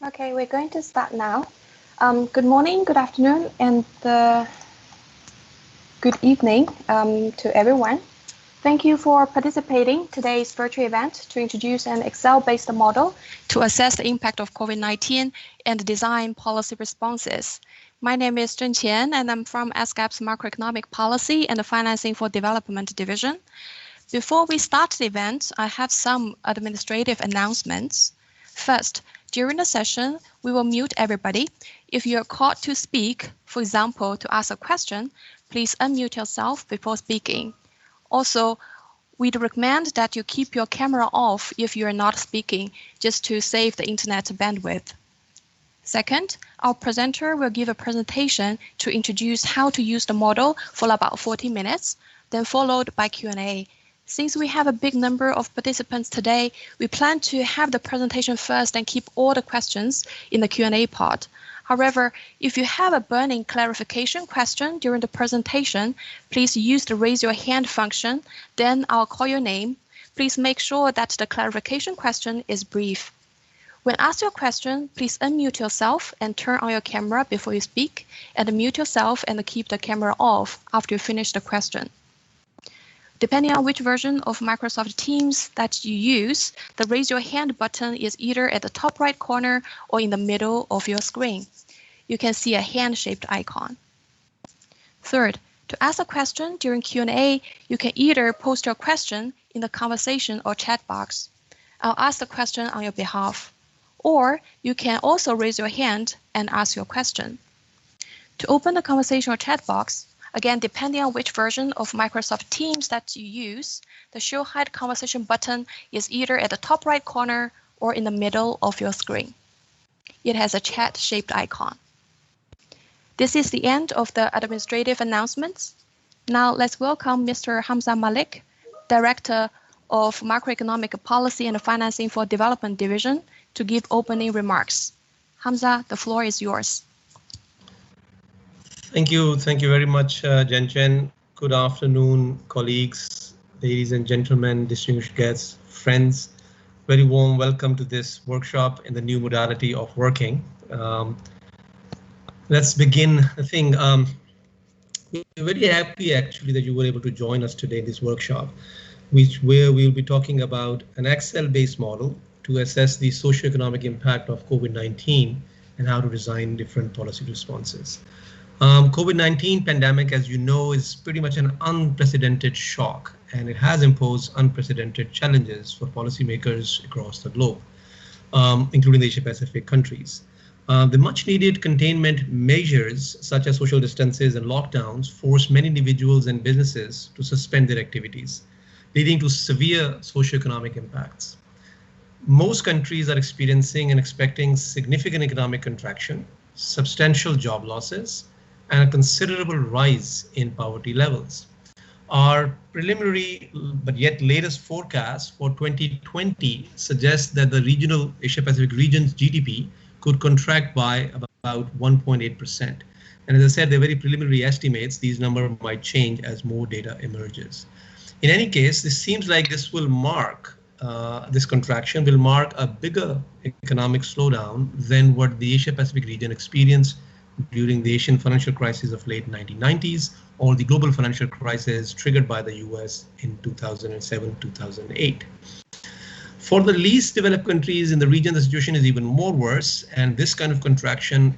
Okay, we're going to start now. Good morning, good afternoon, and good evening to everyone. Thank you for participating in today's virtual event to introduce an Excel-based model to assess the impact of COVID-19 and design policy responses. My name is Zhen Qian, and I'm from SGAP's Macroeconomic Policy and Financing for Development Division. Before we start the event, I have some administrative announcements. First, during the session, we will mute everybody. If you are called to speak, for example, to ask a question, please unmute yourself before speaking. Also, we'd recommend that you keep your camera off if you are not speaking, just to save the internet bandwidth. Second, our presenter will give a presentation to introduce how to use the model for about 40 minutes, then followed by Q&A. Since we have a big number of participants today, we plan to have the presentation first and keep all the questions in the Q&A part. However, if you have a burning clarification question during the presentation, please use the raise your hand function, then I'll call your name. Please make sure that the clarification question is brief. When asked your question, please unmute yourself and turn on your camera before you speak, and mute yourself and keep the camera off after you finish the question. Depending on which version of Microsoft Teams that you use, the raise your hand button is either at the top right corner or in the middle of your screen. You can see a hand-shaped icon. Third, to ask a question during Q&A, you can either post your question in the conversation or chat box. I'll ask the question on your behalf. Or you can also raise your hand and ask your question. To open the conversation or chat box, again, depending on which version of Microsoft Teams that you use, the Show Hide Conversation button is either at the top right corner or in the middle of your screen. It has a chat-shaped icon. This is the end of the administrative announcements. Now let's welcome Mr. Hamza Malik, Director of Macroeconomic Policy and Financing for Development Division, to give opening remarks. Hamza, the floor is yours. Thank you very much, Zhen Qian. Good afternoon, colleagues, ladies and gentlemen, distinguished guests, friends. Very warm welcome to this workshop in the new modality of working. Let's begin. I think we're very happy actually that you were able to join us today in this workshop, where we'll be talking about an Excel-based model to assess the socioeconomic impact of COVID-19 and how to design different policy responses. COVID-19 pandemic, as you know, is pretty much an unprecedented shock, and it has imposed unprecedented challenges for policymakers across the globe, including the Asia-Pacific countries. The much-needed containment measures, such as social distances and lockdowns, forced many individuals and businesses to suspend their activities, leading to severe socioeconomic impacts. Most countries are experiencing and expecting significant economic contraction, substantial job losses, and a considerable rise in poverty levels. Our preliminary but yet latest forecast for 2020 suggests that the regional Asia-Pacific region's GDP could contract by about 1.8%. And as I said, they're very preliminary estimates. These numbers might change as more data emerges. In any case, this seems like this will mark, this contraction will mark a bigger economic slowdown than what the Asia-Pacific region experienced during the Asian financial crisis of late 1990s or the global financial crisis triggered by the US in 2007-2008. For the least developed countries in the region, the situation is even more worse, and this kind of contraction,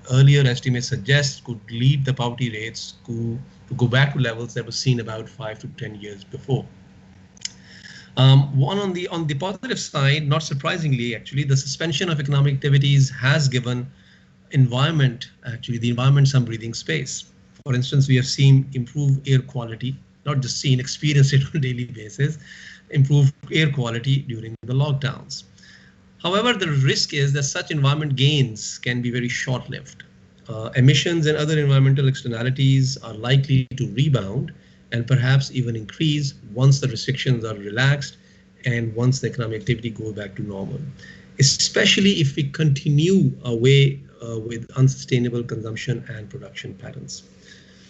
earlier estimates suggest, could lead the poverty rates to go back to levels that were seen about 5 to 10 years before. On the positive side, not surprisingly, actually, the suspension of economic activities has given the environment some breathing space. For instance, we have seen improved air quality, not just seen, experienced it on a daily basis, improved air quality during the lockdowns. However, the risk is that such environment gains can be very short-lived. Emissions and other environmental externalities are likely to rebound and perhaps even increase once the restrictions are relaxed and once the economic activity goes back to normal, especially if we continue away with unsustainable consumption and production patterns.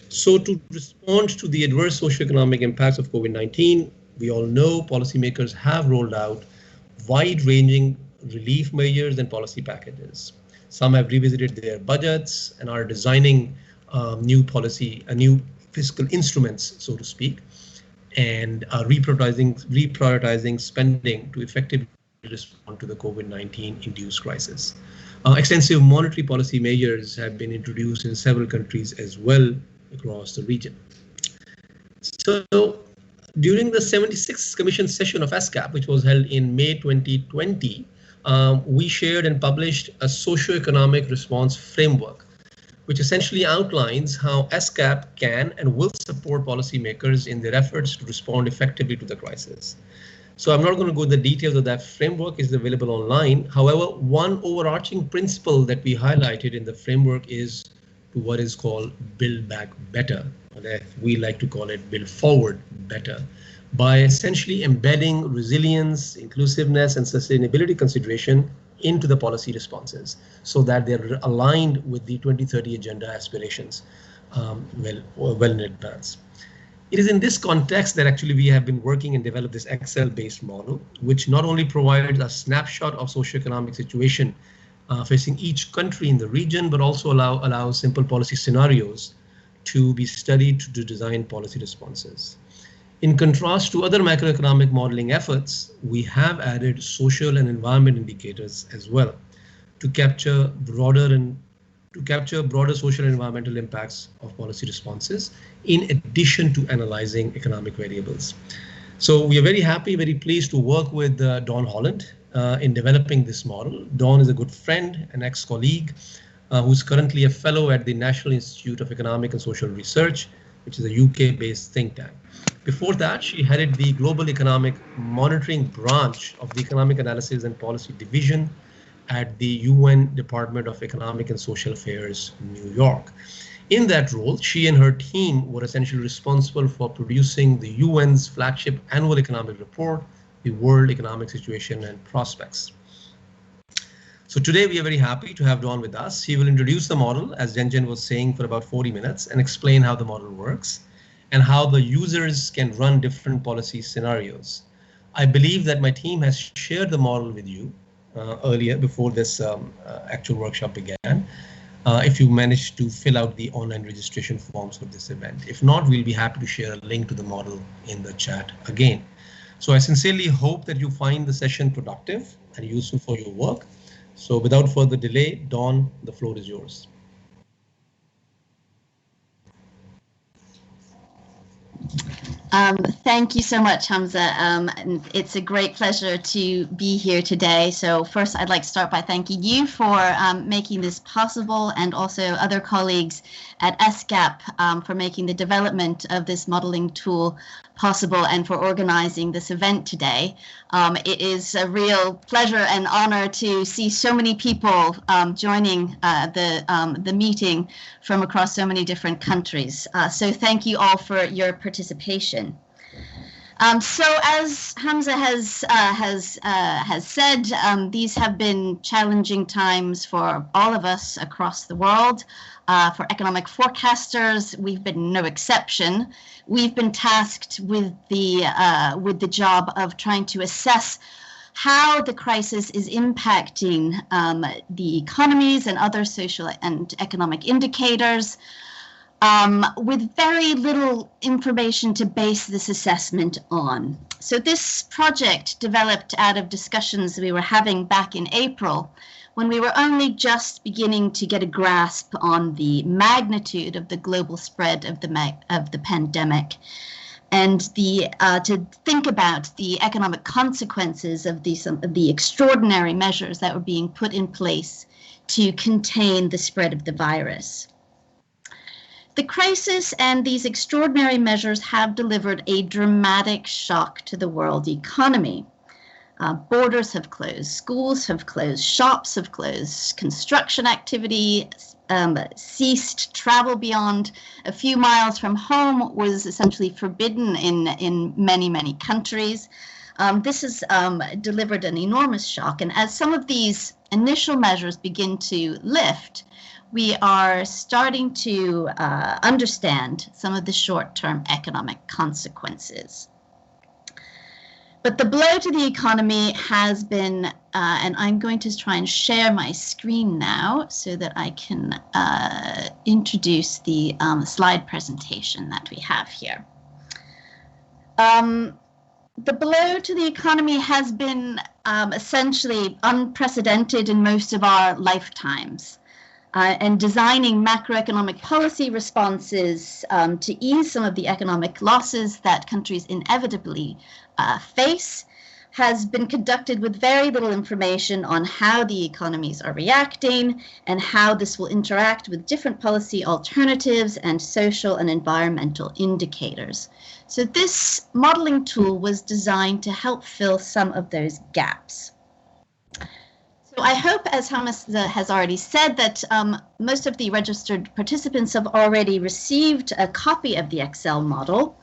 So to respond to the adverse socioeconomic impacts of COVID-19, we all know policymakers have rolled out wide-ranging relief measures and policy packages. Some have revisited their budgets and are designing new fiscal instruments, so to speak, and are reprioritizing spending to effectively respond to the COVID-19 induced crisis. Extensive monetary policy measures have been introduced in several countries as well across the region. So during the 76th Commission session of SCAP, which was held in May 2020, we shared and published a socio-economic response framework, which essentially outlines how SCAP can and will support policymakers in their efforts to respond effectively to the crisis. So I'm not going to go into the details of that framework. It's available online. However, one overarching principle that we highlighted in the framework is to what is called build back better, or that we like to call it build forward better, by essentially embedding resilience, inclusiveness, and sustainability consideration into the policy responses so that they're aligned with the 2030 agenda aspirations well in advance. It is in this context that actually we have been working and developed this Excel-based model, which not only provides a snapshot of socioeconomic situation facing each country in the region, but also allows simple policy scenarios to be studied to design policy responses. In contrast to other macroeconomic modeling efforts, we have added social and environment indicators as well to capture broader social and environmental impacts of policy responses, in addition to analyzing economic variables. So we are very happy, very pleased to work with Dawn Holland in developing this model. Dawn is a good friend, an ex-colleague, who's currently a fellow at the National Institute of Economic and Social Research, which is a UK-based think tank. Before that, she headed the Global Economic Monitoring Branch of the Economic Analysis and Policy Division at the UN Department of Economic and Social Affairs, New York. In that role, she and her team were essentially responsible for producing the UN's flagship annual economic report, the World Economic Situation and Prospects. So today we are very happy to have Dawn with us. He will introduce the model, as Jen was saying, for about 40 minutes and explain how the model works and how the users can run different policy scenarios. I believe that my team has shared the model with you earlier before this actual workshop began. If you managed to fill out the online registration forms for this event. If not, we'll be happy to share a link to the model in the chat again. So I sincerely hope that you find the session productive and useful for your work. So without further delay, Dawn, the floor is yours. Thank you so much, Hamza. It's a great pleasure to be here today. So first, I'd like to start by thanking you for making this possible, and also other colleagues at SCAP for making the development of this modeling tool possible and for organizing this event today. It is a real pleasure and honor to see so many people joining the meeting from across so many different countries. So thank you all for your participation. So as Hamza has said, these have been challenging times for all of us across the world. For economic forecasters, we've been no exception. We've been tasked with the job of trying to assess how the crisis is impacting the economies and other social and economic indicators, with very little information to base this assessment on. So this project developed out of discussions we were having back in April, when we were only just beginning to get a grasp on the magnitude of the global spread of the pandemic, and to think about the economic consequences of the extraordinary measures that were being put in place to contain the spread of the virus. The crisis and these extraordinary measures have delivered a dramatic shock to the world economy. Borders have closed, schools have closed, shops have closed, construction activity ceased, travel beyond a few miles from home was essentially forbidden in many, many countries. This has delivered an enormous shock, and as some of these initial measures begin to lift, we are starting to understand some of the short-term economic consequences. But the blow to the economy has been, and I'm going to try and share my screen now so that I can introduce the slide presentation that we have here. The blow to the economy has been essentially unprecedented in most of our lifetimes. And designing macroeconomic policy responses to ease some of the economic losses that countries inevitably face has been conducted with very little information on how the economies are reacting and how this will interact with different policy alternatives and social and environmental indicators. So this modeling tool was designed to help fill some of those gaps. So I hope, as Thomas has already said, that most of the registered participants have already received a copy of the Excel model.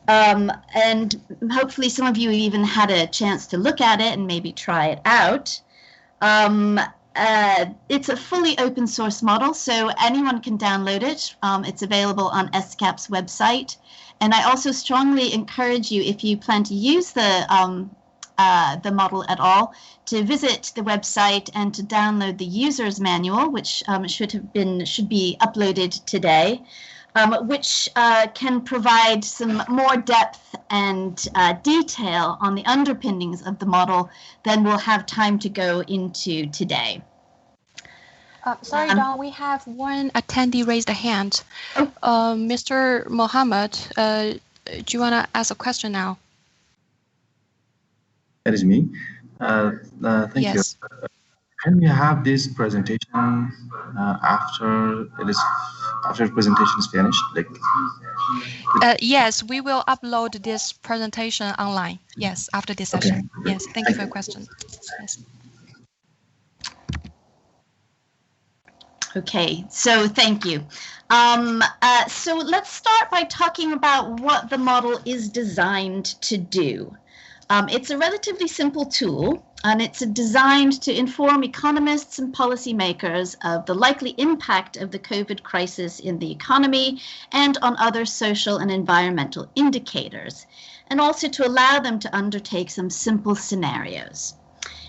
And hopefully some of you even had a chance to look at it and maybe try it out. It's a fully open source model, so anyone can download it. It's available on SCAP's website. And I also strongly encourage you, if you plan to use the model at all, to visit the website and to download the user's manual, which should be uploaded today, which can provide some more depth and detail on the underpinnings of the model than we'll have time to go into today. Sorry, Dawn, we have one attendee raised a hand. Mr. Mohammed, do you want to ask a question now? That is me. Thank you. Can we have this presentation after the presentation is finished? Yes, we will upload this presentation online. Yes, after this session. Okay. Yes, thank you for your question. Yes. Okay, so thank you. So let's start by talking about what the model is designed to do. It's a relatively simple tool, and it's designed to inform economists and policymakers of the likely impact of the COVID crisis in the economy and on other social and environmental indicators, and also to allow them to undertake some simple scenarios.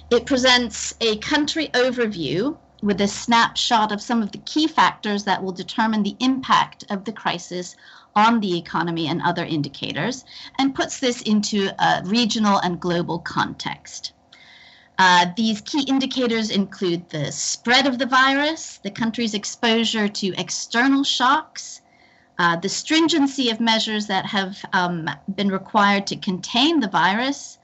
It presents a country overview with a snapshot of some of the key factors that will determine the impact of the crisis on the economy and other indicators, and puts this into a regional and global context. These key indicators include the spread of the virus, the country's exposure to external shocks, the stringency of measures that have been required to contain the virus,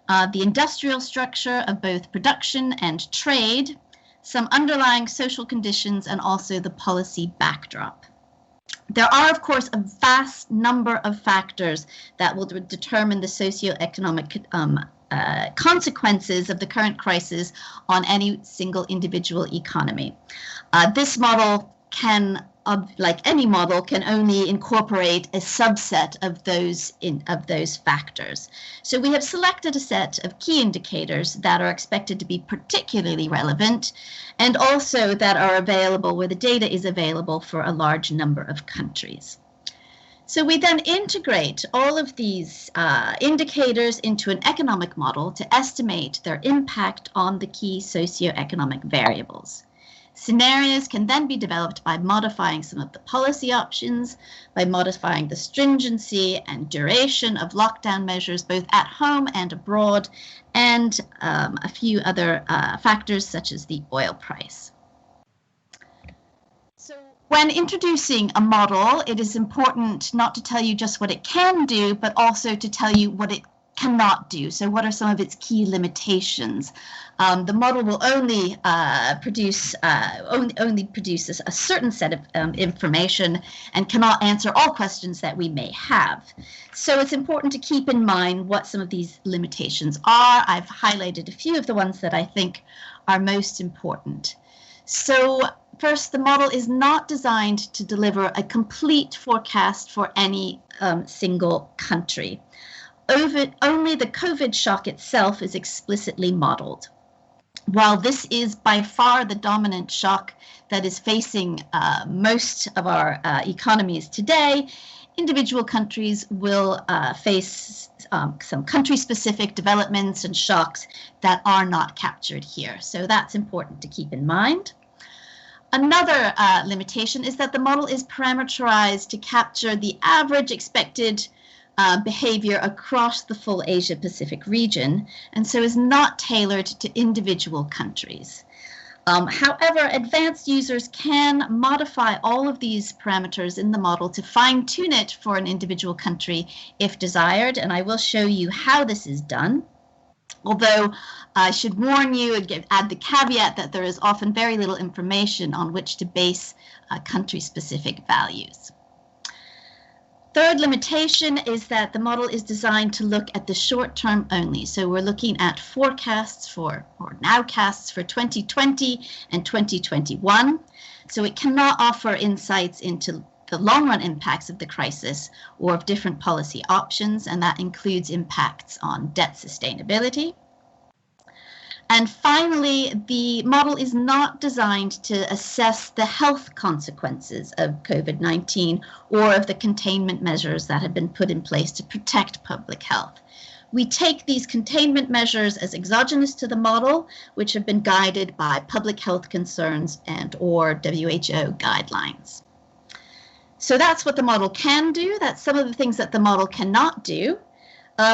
the industrial structure of both production and trade, some underlying social conditions, and also the policy backdrop. There are, of course, a vast number of factors that will determine the socioeconomic consequences of the current crisis on any single individual economy. This model can, like any model, can only incorporate a subset of those factors. So we have selected a set of key indicators that are expected to be particularly relevant, and also that are available where the data is available for a large number of countries. So we then integrate all of these indicators into an economic model to estimate their impact on the key socioeconomic variables. Scenarios can then be developed by modifying some of the policy options, by modifying the stringency and duration of lockdown measures both at home and abroad, and a few other factors such as the oil price. So when introducing a model, it is important not to tell you just what it can do, but also to tell you what it cannot do. So what are some of its key limitations? The model will only produce a certain set of information and cannot answer all questions that we may have. So it's important to keep in mind what some of these limitations are. I've highlighted a few of the ones that I think are most important. So first, the model is not designed to deliver a complete forecast for any single country. Only the COVID shock itself is explicitly modeled. While this is by far the dominant shock that is facing most of our economies today, individual countries will face some country-specific developments and shocks that are not captured here. So that's important to keep in mind. Another limitation is that the model is parameterized to capture the average expected behavior across the full Asia-Pacific region, and so is not tailored to individual countries. However, advanced users can modify all of these parameters in the model to fine-tune it for an individual country if desired, and I will show you how this is done. Although I should warn you and add the caveat that there is often very little information on which to base country-specific values. Third limitation is that the model is designed to look at the short term only. So we're looking at forecasts or nowcasts for 2020 and 2021. So it cannot offer insights into the long run impacts of the crisis or of different policy options, and that includes impacts on debt sustainability. And finally, the model is not designed to assess the health consequences of COVID-19 or of the containment measures that have been put in place to protect public health. We take these containment measures as exogenous to the model, which have been guided by public health concerns and or WHO guidelines. So that's what the model can do. That's some of the things that the model cannot do.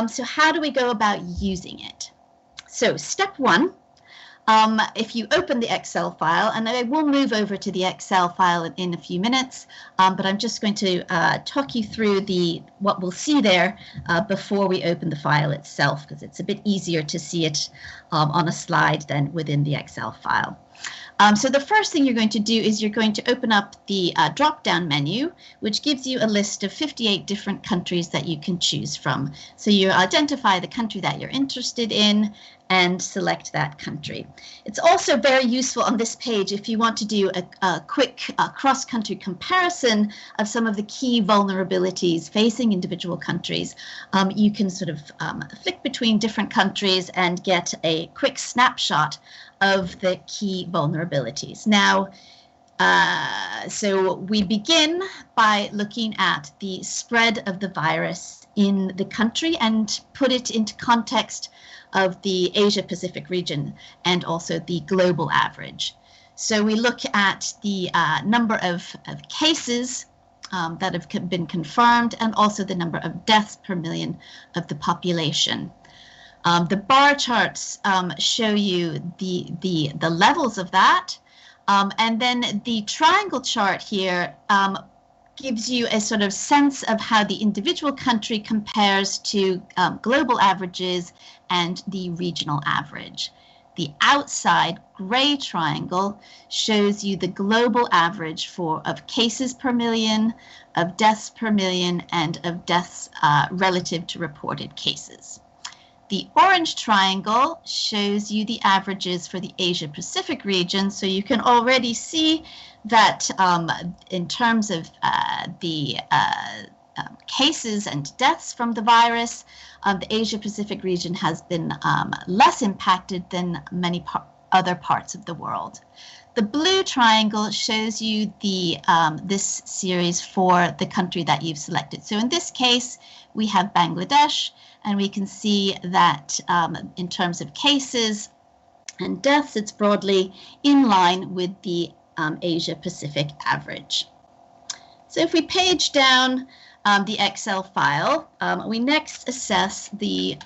So how do we go about using it? So step one, if you open the Excel file, and I will move over to the Excel file in a few minutes, but I'm just going to talk you through what we'll see there before we open the file itself, because it's a bit easier to see it on a slide than within the Excel file. So the first thing you're going to do is you're going to open up the drop-down menu, which gives you a list of 58 different countries that you can choose from. So you identify the country that you're interested in and select that country. It's also very useful on this page if you want to do a quick cross-country comparison of some of the key vulnerabilities facing individual countries. You can sort of flick between different countries and get a quick snapshot of the key vulnerabilities. Now, so we begin by looking at the spread of the virus in the country and put it into context of the Asia-Pacific region and also the global average. So we look at the number of cases that have been confirmed and also the number of deaths per million of the population. The bar charts show you the levels of that, and then the triangle chart here gives you a sort of sense of how the individual country compares to global averages and the regional average. The outside gray triangle shows you the global average of cases per million, of deaths per million, and of deaths relative to reported cases. The orange triangle shows you the averages for the Asia-Pacific region, so you can already see that in terms of the cases and deaths from the virus, the Asia-Pacific region has been less impacted than many other parts of the world. The blue triangle shows you this series for the country that you've selected. So in this case, we have Bangladesh, and we can see that in terms of cases and deaths, it's broadly in line with the Asia-Pacific average. So if we page down the Excel file, we next assess the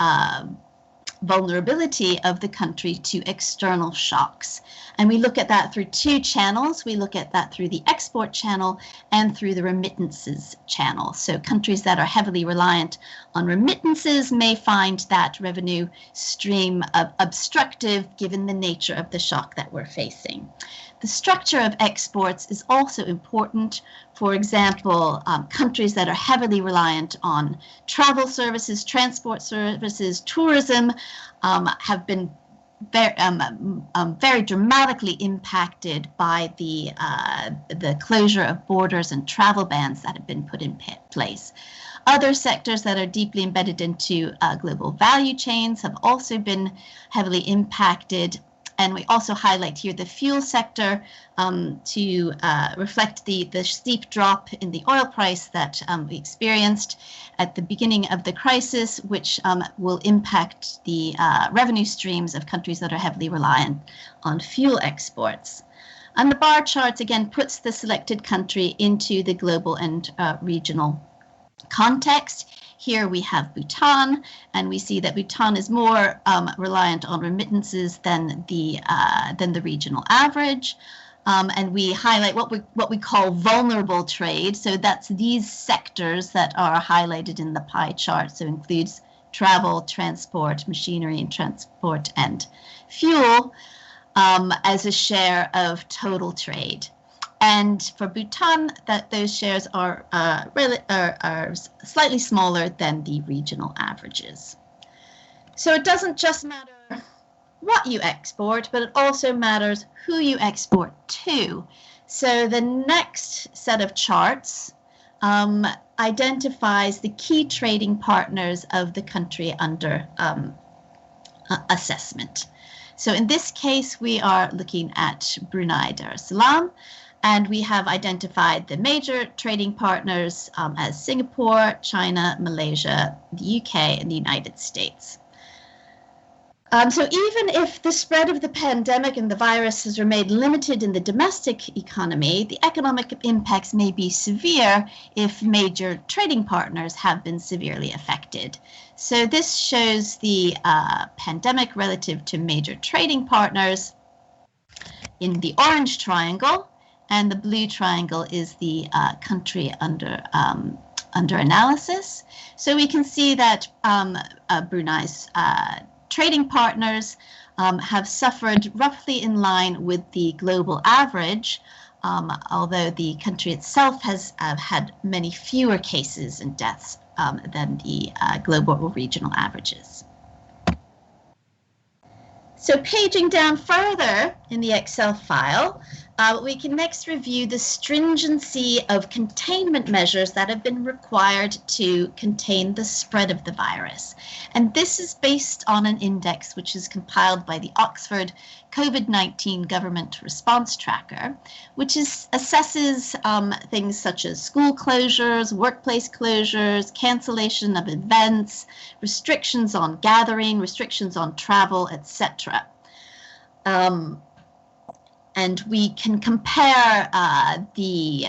vulnerability of the country to external shocks. And we look at that through two channels. We look at that through the export channel and through the remittances channel. So countries that are heavily reliant on remittances may find that revenue stream obstructive given the nature of the shock that we're facing. The structure of exports is also important. For example, countries that are heavily reliant on travel services, transport services, tourism have been very dramatically impacted by the closure of borders and travel bans that have been put in place. Other sectors that are deeply embedded into global value chains have also been heavily impacted. And we also highlight here the fuel sector to reflect the steep drop in the oil price that we experienced at the beginning of the crisis, which will impact the revenue streams of countries that are heavily reliant on fuel exports. And the bar charts again puts the selected country into the global and regional context. Here we have Bhutan, and we see that Bhutan is more reliant on remittances than the regional average. And we highlight what we call vulnerable trade. So that's these sectors that are highlighted in the pie chart. So includes travel, transport, machinery and transport, and fuel as a share of total trade. And for Bhutan, those shares are slightly smaller than the regional averages. So it doesn't just matter what you export, but it also matters who you export to. So the next set of charts identifies the key trading partners of the country under assessment. So in this case, we are looking at Brunei Darussalam. And we have identified the major trading partners as Singapore, China, Malaysia, the UK, and the United States. So even if the spread of the pandemic and the virus has remained limited in the domestic economy, the economic impacts may be severe if major trading partners have been severely affected. So this shows the pandemic relative to major trading partners in the orange triangle. And the blue triangle is the country under analysis. So we can see that Brunei's trading partners have suffered roughly in line with the global average, although the country itself has had many fewer cases and deaths than the global or regional averages. So paging down further in the Excel file, we can next review the stringency of containment measures that have been required to contain the spread of the virus. And this is based on an index which is compiled by the Oxford COVID-19 Government Response Tracker, which assesses things such as school closures, workplace closures, cancellation of events, restrictions on gathering, restrictions on travel, etc. And we can compare the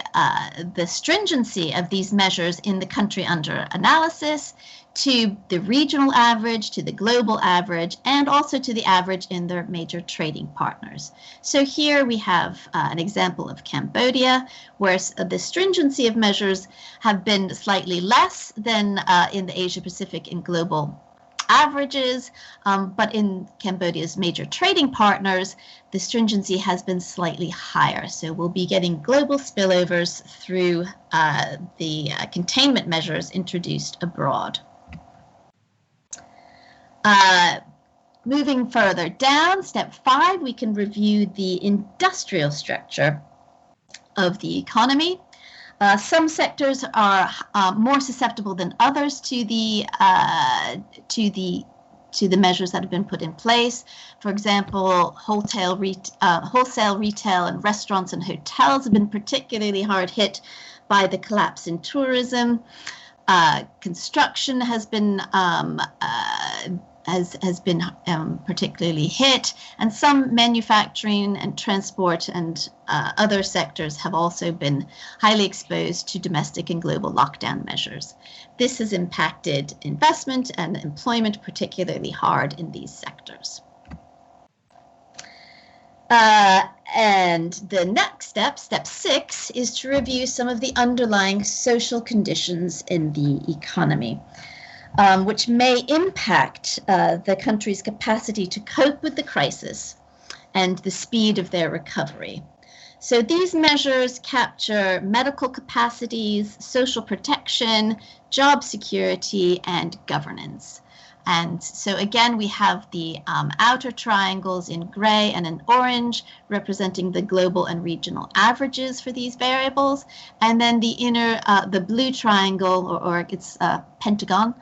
stringency of these measures in the country under analysis to the regional average, to the global average, and also to the average in their major trading partners. So here we have an example of Cambodia, where the stringency of measures have been slightly less than in the Asia Pacific and global averages, but in Cambodia's major trading partners, the stringency has been slightly higher. So we'll be getting global spillovers through the containment measures introduced abroad. Moving further down, step 5, we can review the industrial structure of the economy. Some sectors are more susceptible than others to the measures that have been put in place. For example, wholesale retail and restaurants and hotels have been particularly hard hit by the collapse in tourism. Construction has been particularly hit, and some manufacturing and transport and other sectors have also been highly exposed to domestic and global lockdown measures. This has impacted investment and employment particularly hard in these sectors. And the next step, step 6, is to review some of the underlying social conditions in the economy, which may impact the country's capacity to cope with the crisis and the speed of their recovery. So these measures capture medical capacities, social protection, job security, and governance. And so again, we have the outer triangles in gray and in orange representing the global and regional averages for these variables. And then the inner, the blue triangle, or it's pentagon,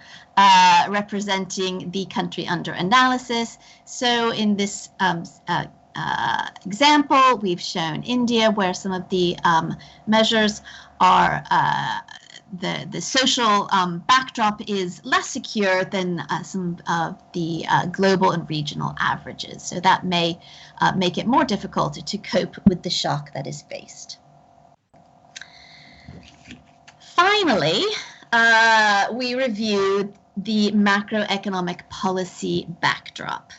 representing the country under analysis. So in this example, we've shown India, where some of the measures are the social backdrop is less secure than some of the global and regional averages. So that may make it more difficult to cope with the shock that is faced. Finally, we reviewed the macroeconomic policy backdrop.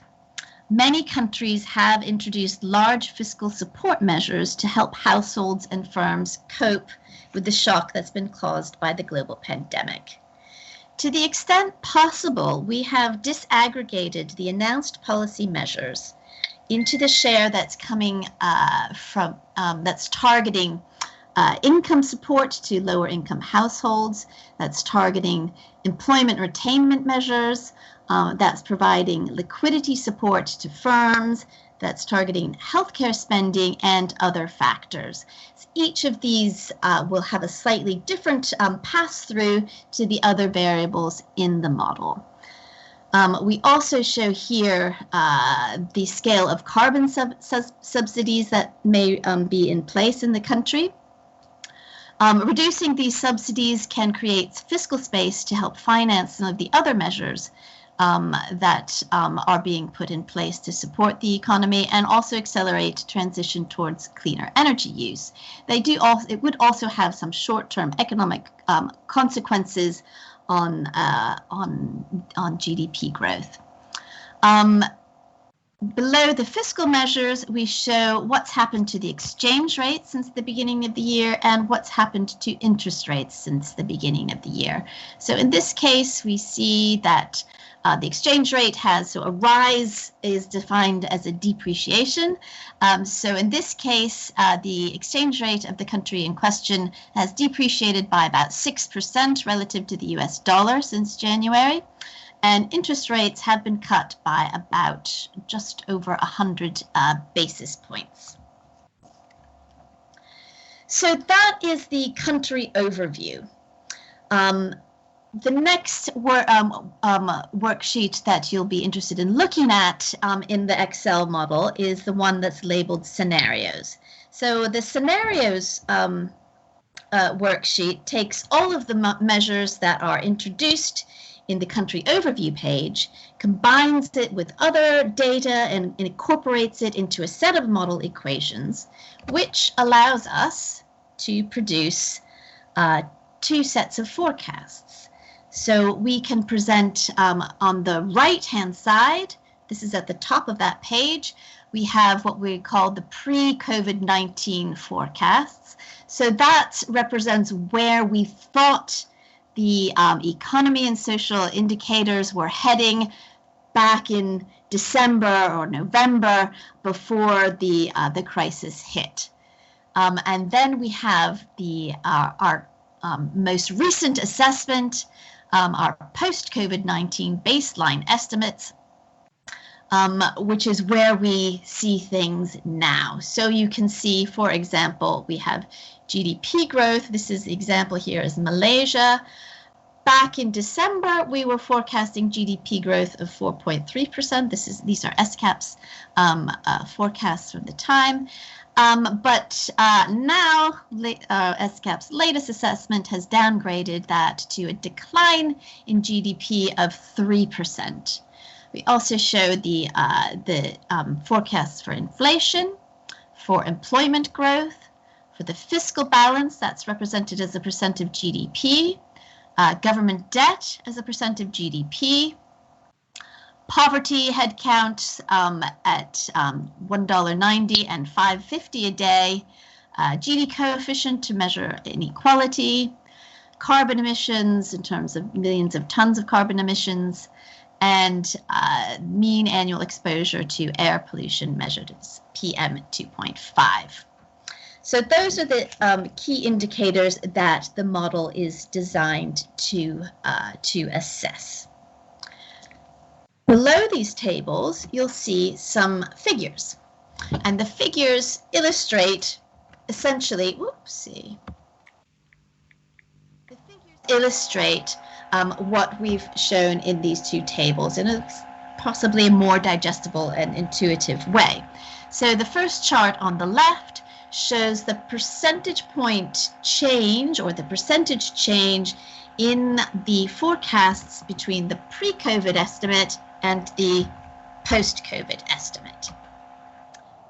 Many countries have introduced large fiscal support measures to help households and firms cope with the shock that's been caused by the global pandemic. To the extent possible, we have disaggregated the announced policy measures into the share that's coming from, that's targeting income support to lower income households, that's targeting employment retainment measures, that's providing liquidity support to firms, that's targeting healthcare spending and other factors. So each of these will have a slightly different pass-through to the other variables in the model. We also show here the scale of carbon subsidies that may be in place in the country. Reducing these subsidies can create fiscal space to help finance some of the other measures that are being put in place to support the economy and also accelerate transition towards cleaner energy use. It would also have some short-term economic consequences on GDP growth. Below the fiscal measures, we show what's happened to the exchange rate since the beginning of the year and what's happened to interest rates since the beginning of the year. So in this case, we see that the exchange rate has, so a rise is defined as a depreciation. So in this case, the exchange rate of the country in question has depreciated by about 6% relative to the US dollar since January. And interest rates have been cut by about just over 100 basis points. So that is the country overview. The next worksheet that you'll be interested in looking at in the Excel model is the one that's labeled scenarios. So the scenarios worksheet takes all of the measures that are introduced in the country overview page, combines it with other data and incorporates it into a set of model equations, which allows us to produce two sets of forecasts. So we can present on the right-hand side, this is at the top of that page, we have what we call the pre-COVID-19 forecasts. So that represents where we thought the economy and social indicators were heading back in December or November before the crisis hit. And then we have our most recent assessment, our post-COVID-19 baseline estimates, which is where we see things now. So you can see, for example, we have GDP growth. This is the example here is Malaysia. Back in December, we were forecasting GDP growth of 4.3%. These are SCAP's forecasts from the time. But now SCAP's latest assessment has downgraded that to a decline in GDP of 3%. We also show the forecasts for inflation, for employment growth, for the fiscal balance, that's represented as a percent of GDP, government debt as a percent of GDP, poverty headcount at $1.90 and $5.50 a day, Gini coefficient to measure inequality, carbon emissions in terms of millions of tons of carbon emissions, and mean annual exposure to air pollution measured as PM 2.5. So those are the key indicators that the model is designed to assess. Below these tables, you'll see some figures, and the figures illustrate essentially, the figures illustrate what we've shown in these two tables in a possibly a more digestible and intuitive way. So the first chart on the left shows the percentage point change, or the percentage change in the forecasts between the pre-COVID estimate and the post-COVID estimate.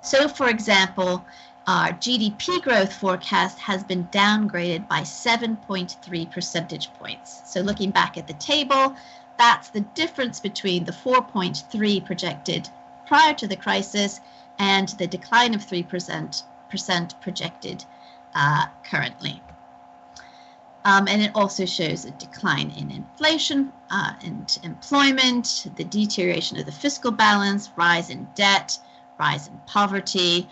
So, for example, our GDP growth forecast has been downgraded by 7.3 percentage points. So looking back at the table, that's the difference between the 4.3 projected prior to the crisis and the decline of 3% projected currently. And it also shows a decline in inflation and employment, the deterioration of the fiscal balance, rise in debt, rise in poverty,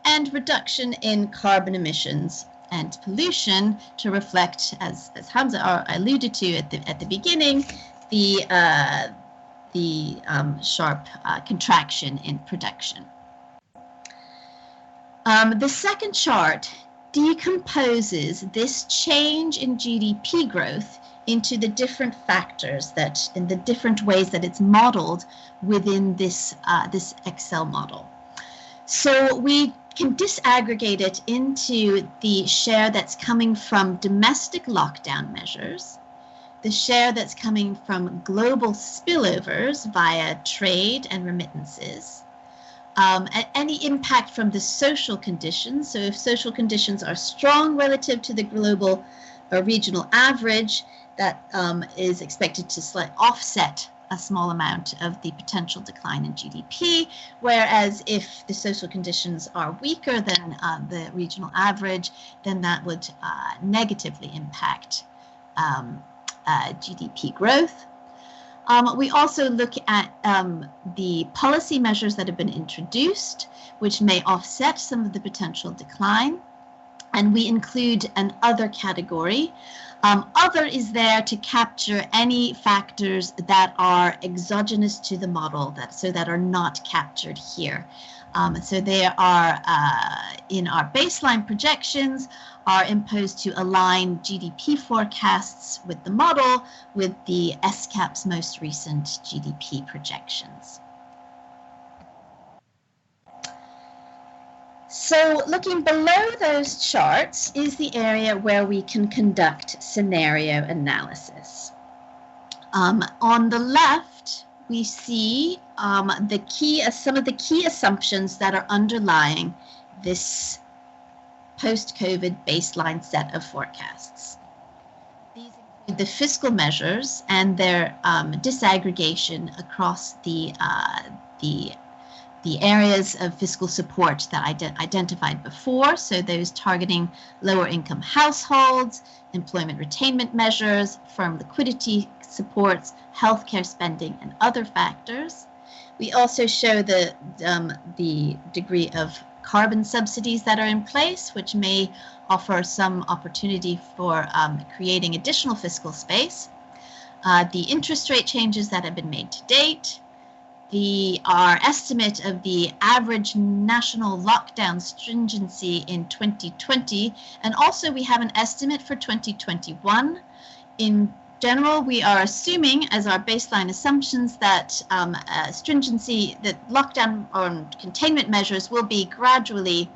and reduction in carbon emissions and pollution to reflect, as Hamza alluded to at the beginning, the sharp contraction in production. The second chart decomposes this change in GDP growth into the different factors in the different ways that it's modeled within this Excel model. So we can disaggregate it into the share that's coming from domestic lockdown measures, the share that's coming from global spillovers via trade and remittances, and any impact from the social conditions. So if social conditions are strong relative to the global or regional average, that is expected to offset a small amount of the potential decline in GDP, whereas if the social conditions are weaker than the regional average, then that would negatively impact GDP growth. We also look at the policy measures that have been introduced, which may offset some of the potential decline. And we include an other category. Other is there to capture any factors that are exogenous to the model, that are not captured here. So they are in our baseline projections, are imposed to align GDP forecasts with the model with the SCAP's most recent GDP projections. So looking below those charts is the area where we can conduct scenario analysis. On the left, we see some of the key assumptions that are underlying this post-COVID baseline set of forecasts. These include the fiscal measures and their disaggregation across the areas of fiscal support that I identified before, so those targeting lower income households, employment retainment measures, firm liquidity supports, healthcare spending, and other factors. We also show the degree of carbon subsidies that are in place, which may offer some opportunity for creating additional fiscal space, the interest rate changes that have been made to date, our estimate of the average national lockdown stringency in 2020, and also we have an estimate for 2021. In general, we are assuming as our baseline assumptions that stringency, that lockdown or containment measures will be gradually,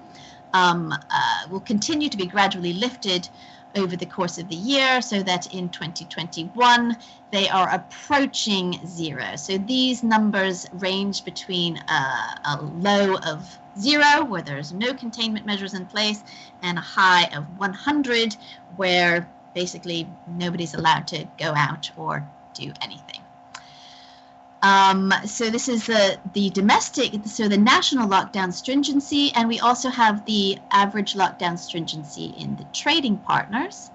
will continue to be gradually lifted over the course of the year, so that in 2021 they are approaching zero. So these numbers range between a low of 0, where there's no containment measures in place, and a high of 100, where basically nobody's allowed to go out or do anything. So this is the domestic, so the national lockdown stringency, and we also have the average lockdown stringency in the trading partners.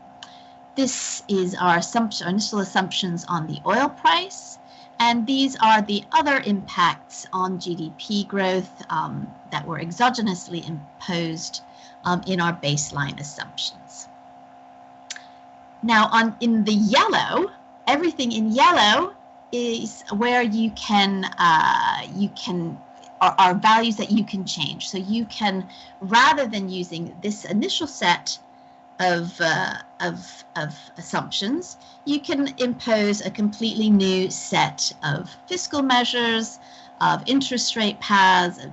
This is our initial assumptions on the oil price, and these are the other impacts on GDP growth that were exogenously imposed in our baseline assumptions. Now, in the yellow, everything in yellow is where you can are values that you can change. So you can, rather than using this initial set of assumptions, you can impose a completely new set of fiscal measures, of interest rate paths, of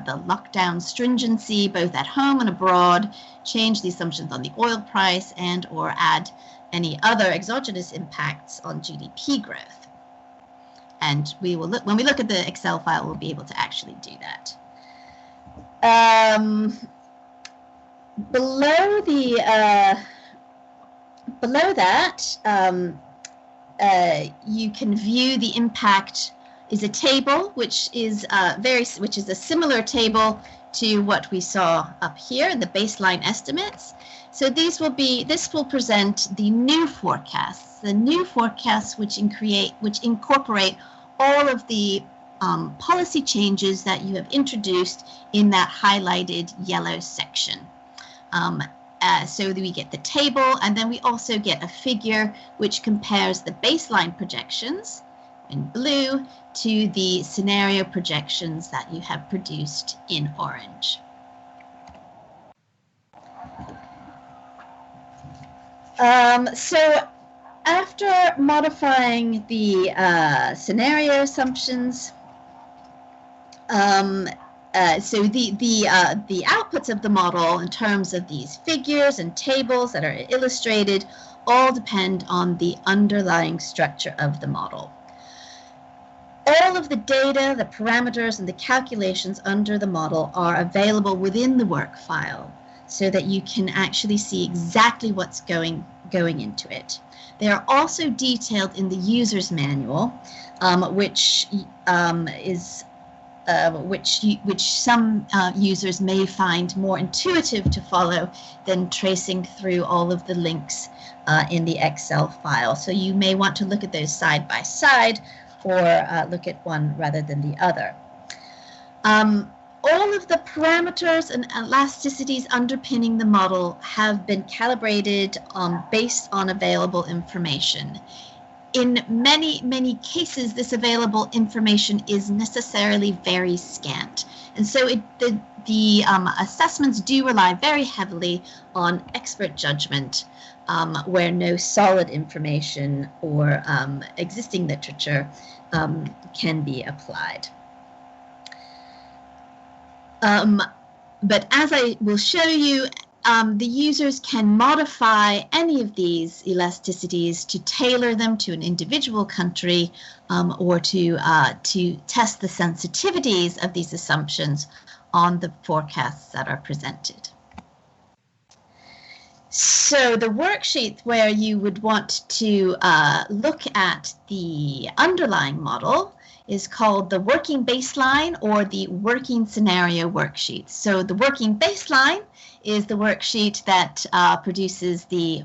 the lockdown stringency, both at home and abroad, change the assumptions on the oil price, and or add any other exogenous impacts on GDP growth. And we will look, when we look at the Excel file, we'll be able to actually do that. Below that, you can view the impact is a table, which is a similar table to what we saw up here in the baseline estimates. So this will present the new forecasts which incorporate all of the policy changes that you have introduced in that highlighted yellow section. So that we get the table, and then we also get a figure which compares the baseline projections in blue to the scenario projections that you have produced in orange. So after modifying the scenario assumptions, so the outputs of the model in terms of these figures and tables that are illustrated all depend on the underlying structure of the model. All of the data, the parameters, and the calculations under the model are available within the work file so that you can actually see exactly what's going into it. They are also detailed in the user's manual, which some users may find more intuitive to follow than tracing through all of the links in the Excel file. So you may want to look at those side by side, or look at one rather than the other. All of the parameters and elasticities underpinning the model have been calibrated based on available information. In many cases, this available information is necessarily very scant. And so the assessments do rely very heavily on expert judgment, where no solid information or existing literature can be applied. But as I will show you, the users can modify any of these elasticities to tailor them to an individual country, or to test the sensitivities of these assumptions on the forecasts that are presented. So the worksheet where you would want to look at the underlying model is called the working baseline or the working scenario worksheet. So the working baseline is the worksheet that produces the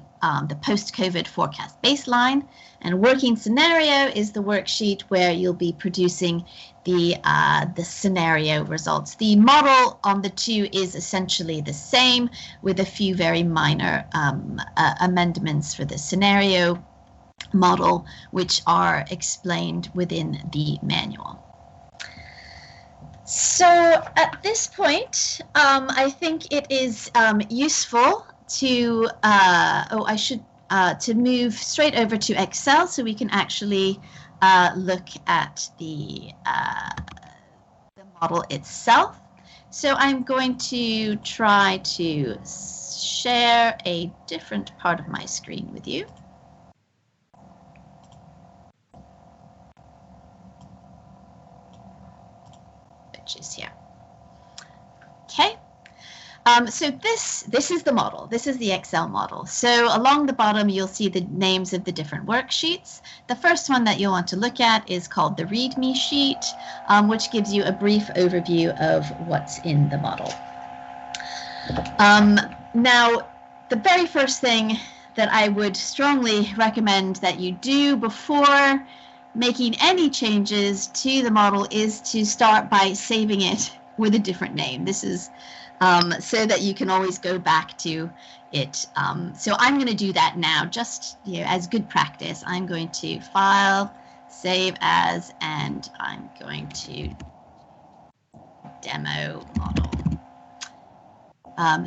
post-COVID forecast baseline, and working scenario is the worksheet where you'll be producing the scenario results. The model on the two is essentially the same, with a few very minor amendments for the scenario model, which are explained within the manual. So at this point, I think it is useful to to move straight over to Excel so we can actually look at the model itself. So I'm going to try to share a different part of my screen with you. Which is here. Okay. So this is the model. This is the Excel model. So along the bottom, you'll see the names of the different worksheets. The first one that you'll want to look at is called the README sheet, which gives you a brief overview of what's in the model. Now, the very first thing that I would strongly recommend that you do before making any changes to the model is to start by saving it with a different name. This is so that you can always go back to it. So I'm going to do that now, just as good practice. I'm going to File, Save As, and I'm going to Demo Model.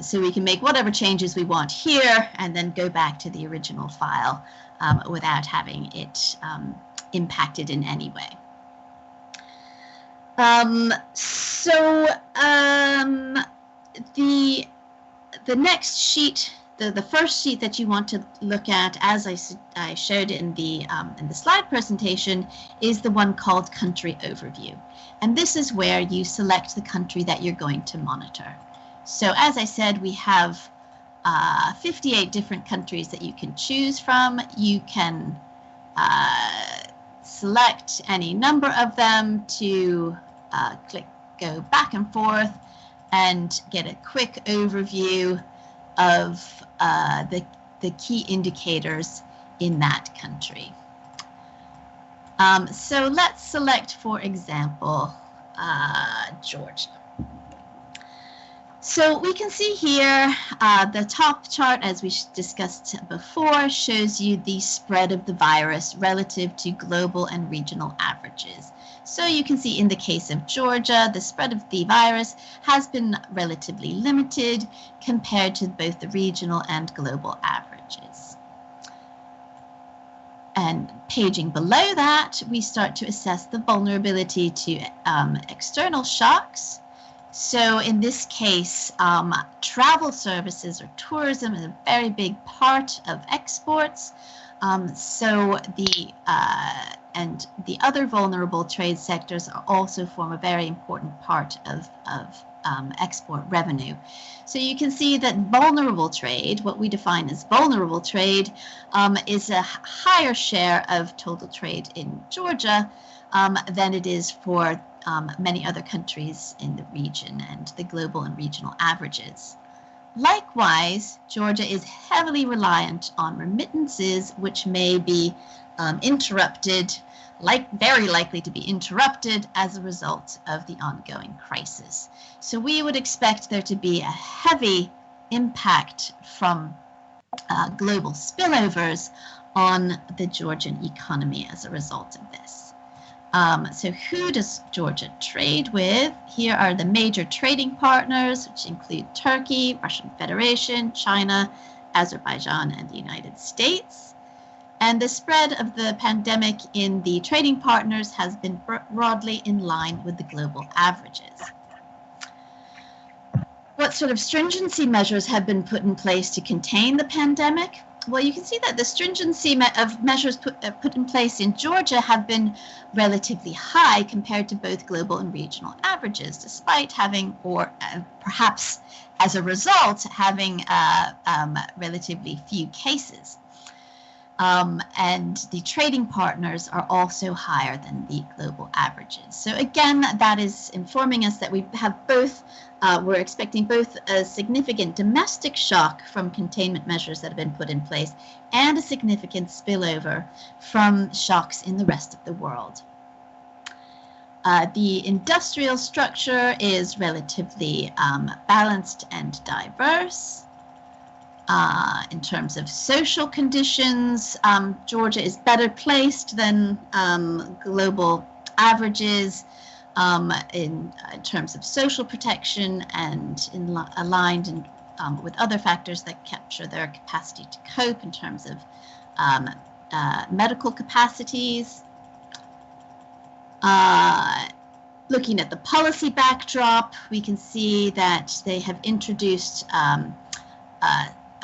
So we can make whatever changes we want here and then go back to the original file without having it impacted in any way. The next sheet, the first sheet that you want to look at, as I showed in the slide presentation, is the one called Country Overview. And this is where you select the country that you're going to monitor. So as I said, we have 58 different countries that you can choose from. You can select any number of them to go back and forth and get a quick overview of the key indicators in that country. So let's select, for example, Georgia. So we can see here the top chart, as we discussed before, shows you the spread of the virus relative to global and regional averages. So you can see in the case of Georgia, the spread of the virus has been relatively limited compared to both the regional and global averages. And paging below that, we start to assess the vulnerability to external shocks. So in this case, travel services or tourism is a very big part of exports. And the other vulnerable trade sectors also form a very important part of export revenue. So you can see that vulnerable trade, what we define as vulnerable trade, is a higher share of total trade in Georgia than it is for many other countries in the region and the global and regional averages. Likewise, Georgia is heavily reliant on remittances, which may be interrupted, very likely to be interrupted as a result of the ongoing crisis. So we would expect there to be a heavy impact from global spillovers on the Georgian economy as a result of this. So who does Georgia trade with? Here are the major trading partners, which include Turkey, Russian Federation, China, Azerbaijan, and the United States. And the spread of the pandemic in the trading partners has been broadly in line with the global averages. What sort of stringency measures have been put in place to contain the pandemic? Well, you can see that the stringency of measures put in place in Georgia have been relatively high compared to both global and regional averages, despite having, or perhaps as a result, having relatively few cases. And the trading partners are also higher than the global averages. So again, that is informing us that we have both, we're expecting both a significant domestic shock from containment measures that have been put in place and a significant spillover from shocks in the rest of the world. The industrial structure is relatively balanced and diverse. In terms of social conditions, Georgia is better placed than global averages in terms of social protection and aligned with other factors that capture their capacity to cope in terms of medical capacities. Looking at the policy backdrop, we can see that they have introduced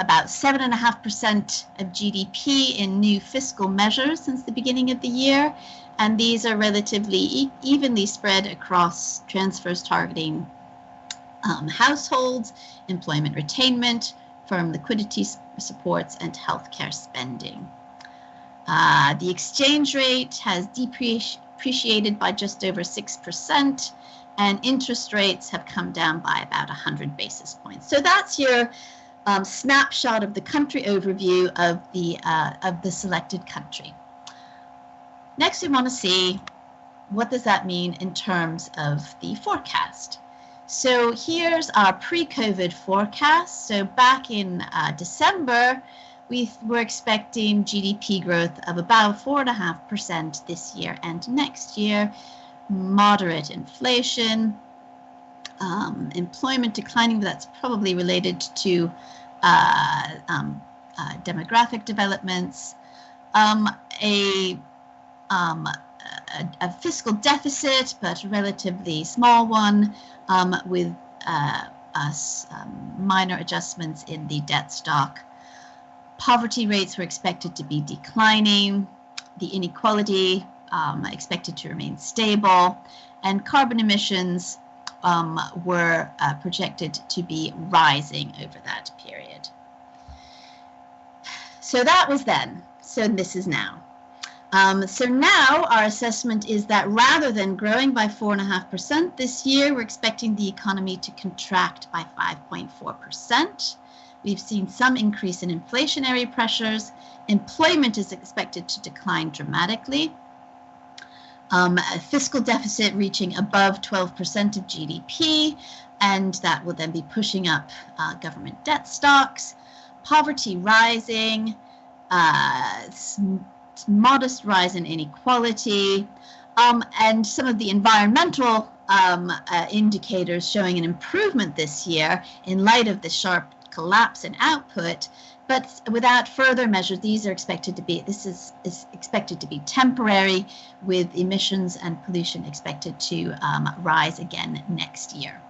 about 7.5% of GDP in new fiscal measures since the beginning of the year, and these are relatively evenly spread across transfers targeting households, employment retainment, firm liquidity supports, and healthcare spending. The exchange rate has depreciated by just over 6%, and interest rates have come down by about 100 basis points. So that's your snapshot of the country overview of the selected country. Next, we want to see what does that mean in terms of the forecast. So here's our pre-COVID forecast. So back in December, we were expecting GDP growth of about 4.5% this year and next year, moderate inflation, employment declining, but that's probably related to demographic developments, a fiscal deficit, but a relatively small one, with minor adjustments in the debt stock. Poverty rates were expected to be declining, the inequality expected to remain stable, and carbon emissions were projected to be rising over that period. So that was then. So this is now. So now our assessment is that rather than growing by 4.5% this year, we're expecting the economy to contract by 5.4%. We've seen some increase in inflationary pressures. Employment is expected to decline dramatically. A fiscal deficit reaching above 12% of GDP, and that will then be pushing up government debt stocks. Poverty rising, modest rise in inequality, and some of the environmental indicators showing an improvement this year in light of the sharp collapse in output, but without further measures, these are expected to be, this is expected to be temporary, with emissions and pollution expected to rise again next year.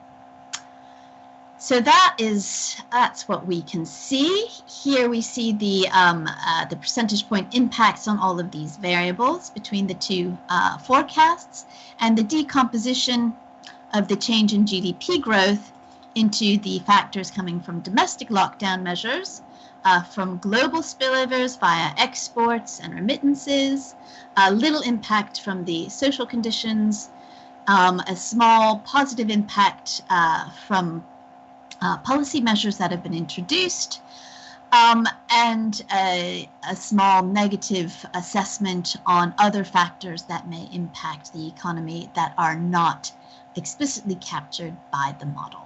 So that's what we can see. Here we see the percentage point impacts on all of these variables between the two forecasts, and the decomposition of the change in GDP growth into the factors coming from domestic lockdown measures, from global spillovers via exports and remittances, little impact from the social conditions, a small positive impact from policy measures that have been introduced, and a small negative assessment on other factors that may impact the economy that are not explicitly captured by the model.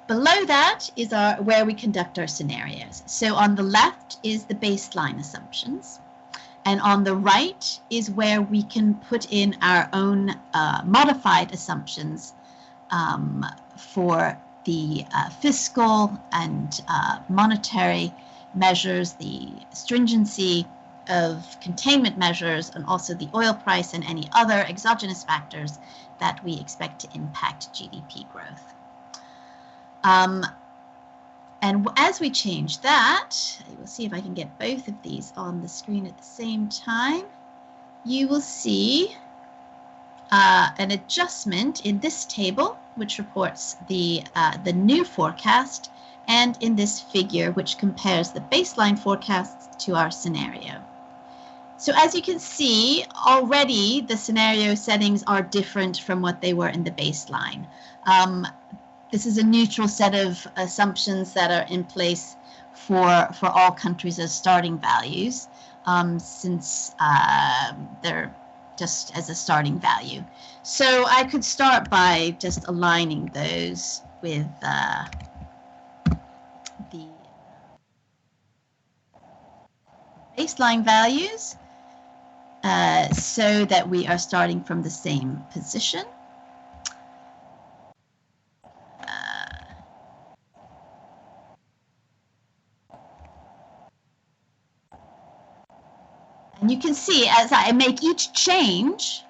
Below that is where we conduct our scenarios. So on the left is the baseline assumptions, and on the right is where we can put in our own modified assumptions for the fiscal and monetary measures, the stringency of containment measures, and also the oil price and any other exogenous factors that we expect to impact GDP growth. And as we change that, we'll see if I can get both of these on the screen at the same time. You will see an adjustment in this table, which reports the new forecast, and in this figure, which compares the baseline forecasts to our scenario. So as you can see, already the scenario settings are different from what they were in the baseline. This is a neutral set of assumptions that are in place for all countries as starting values, since they're just as a starting value. So I could start by just aligning those with the baseline values, so that we are starting from the same position. And you can see as I make each change,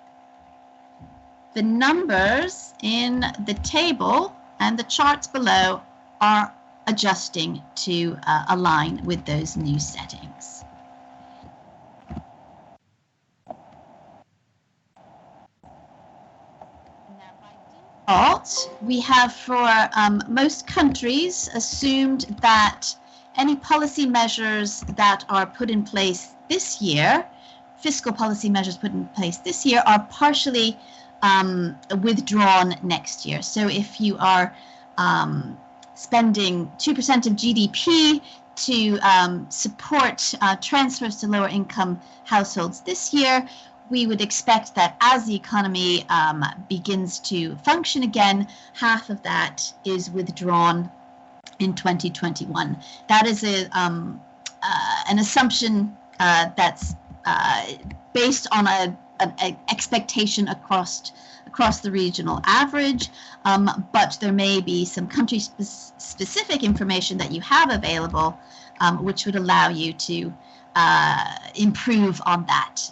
the numbers in the table and the charts below are adjusting to align with those new settings. Now, by default, we have for most countries assumed that any policy measures that are put in place this year, fiscal policy measures put in place this year, are partially withdrawn next year. So if you are spending 2% of GDP to support transfers to lower income households this year, we would expect that as the economy begins to function again, half of that is withdrawn in 2021. That is an assumption that's based on an expectation across the regional average, but there may be some country-specific information that you have available, which would allow you to improve on that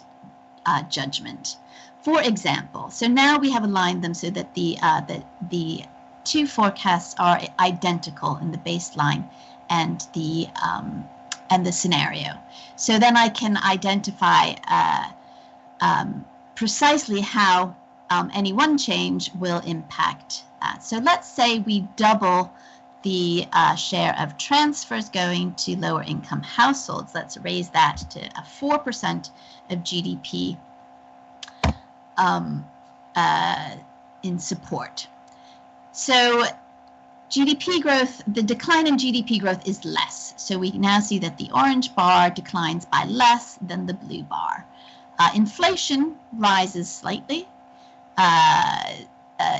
judgment. For example, so now we have aligned them so that the two forecasts are identical in the baseline and the scenario. So then I can identify precisely how any one change will impact that. So let's say we double the share of transfers going to lower income households. Let's raise that to 4% of GDP in support. So GDP growth, the decline in GDP growth is less. So we now see that the orange bar declines by less than the blue bar. Inflation rises slightly.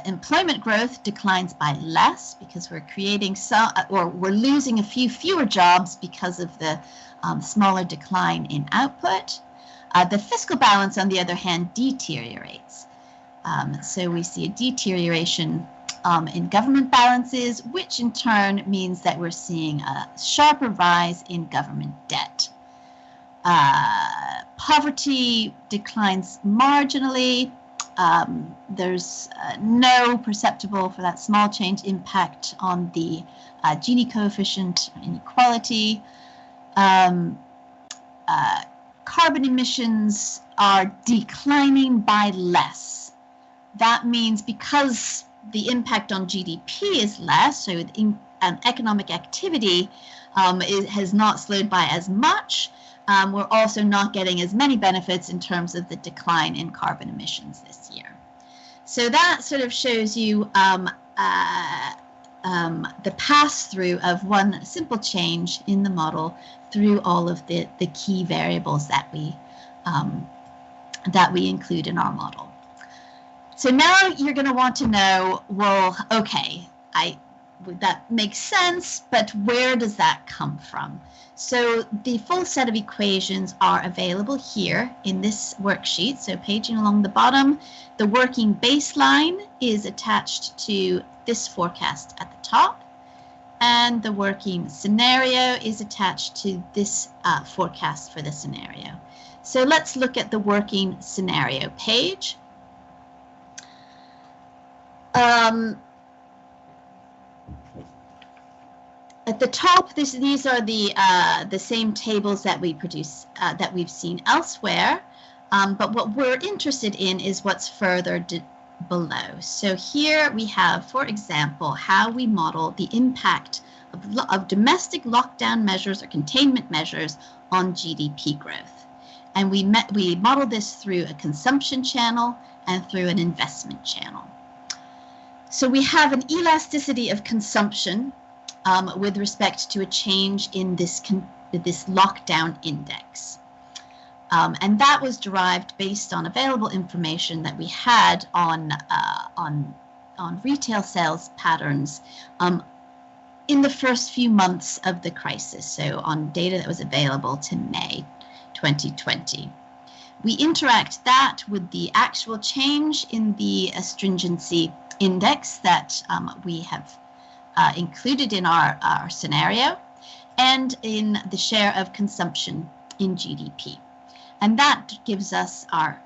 Employment growth declines by less because we're creating some, or we're losing a few fewer jobs because of the smaller decline in output. The fiscal balance, on the other hand, deteriorates. So we see a deterioration in government balances, which in turn means that we're seeing a sharper rise in government debt. Poverty declines marginally. There's no perceptible, for that small change, impact on the Gini coefficient inequality. Carbon emissions are declining by less. That means because the impact on GDP is less, so economic activity has not slowed by as much, we're also not getting as many benefits in terms of the decline in carbon emissions this year. So that sort of shows you the pass-through of one simple change in the model through all of the key variables that we include in our model. So now you're going to want to know, well, okay, that makes sense, but where does that come from? So the full set of equations are available here in this worksheet. So paging along the bottom, the working baseline is attached to this forecast at the top, and the working scenario is attached to this forecast for the scenario. So let's look at the working scenario page. At the top, these are the same tables that we produce that we've seen elsewhere, but what we're interested in is what's further below. So here we have, for example, how we model the impact of domestic lockdown measures or containment measures on GDP growth, and we model this through a consumption channel and through an investment channel. So we have an elasticity of consumption with respect to a change in this lockdown index. And that was derived based on available information that we had on retail sales patterns in the first few months of the crisis, so on data that was available to May 2020. We interact that with the actual change in the stringency index that we have included in our scenario, and in the share of consumption in GDP. And that gives us our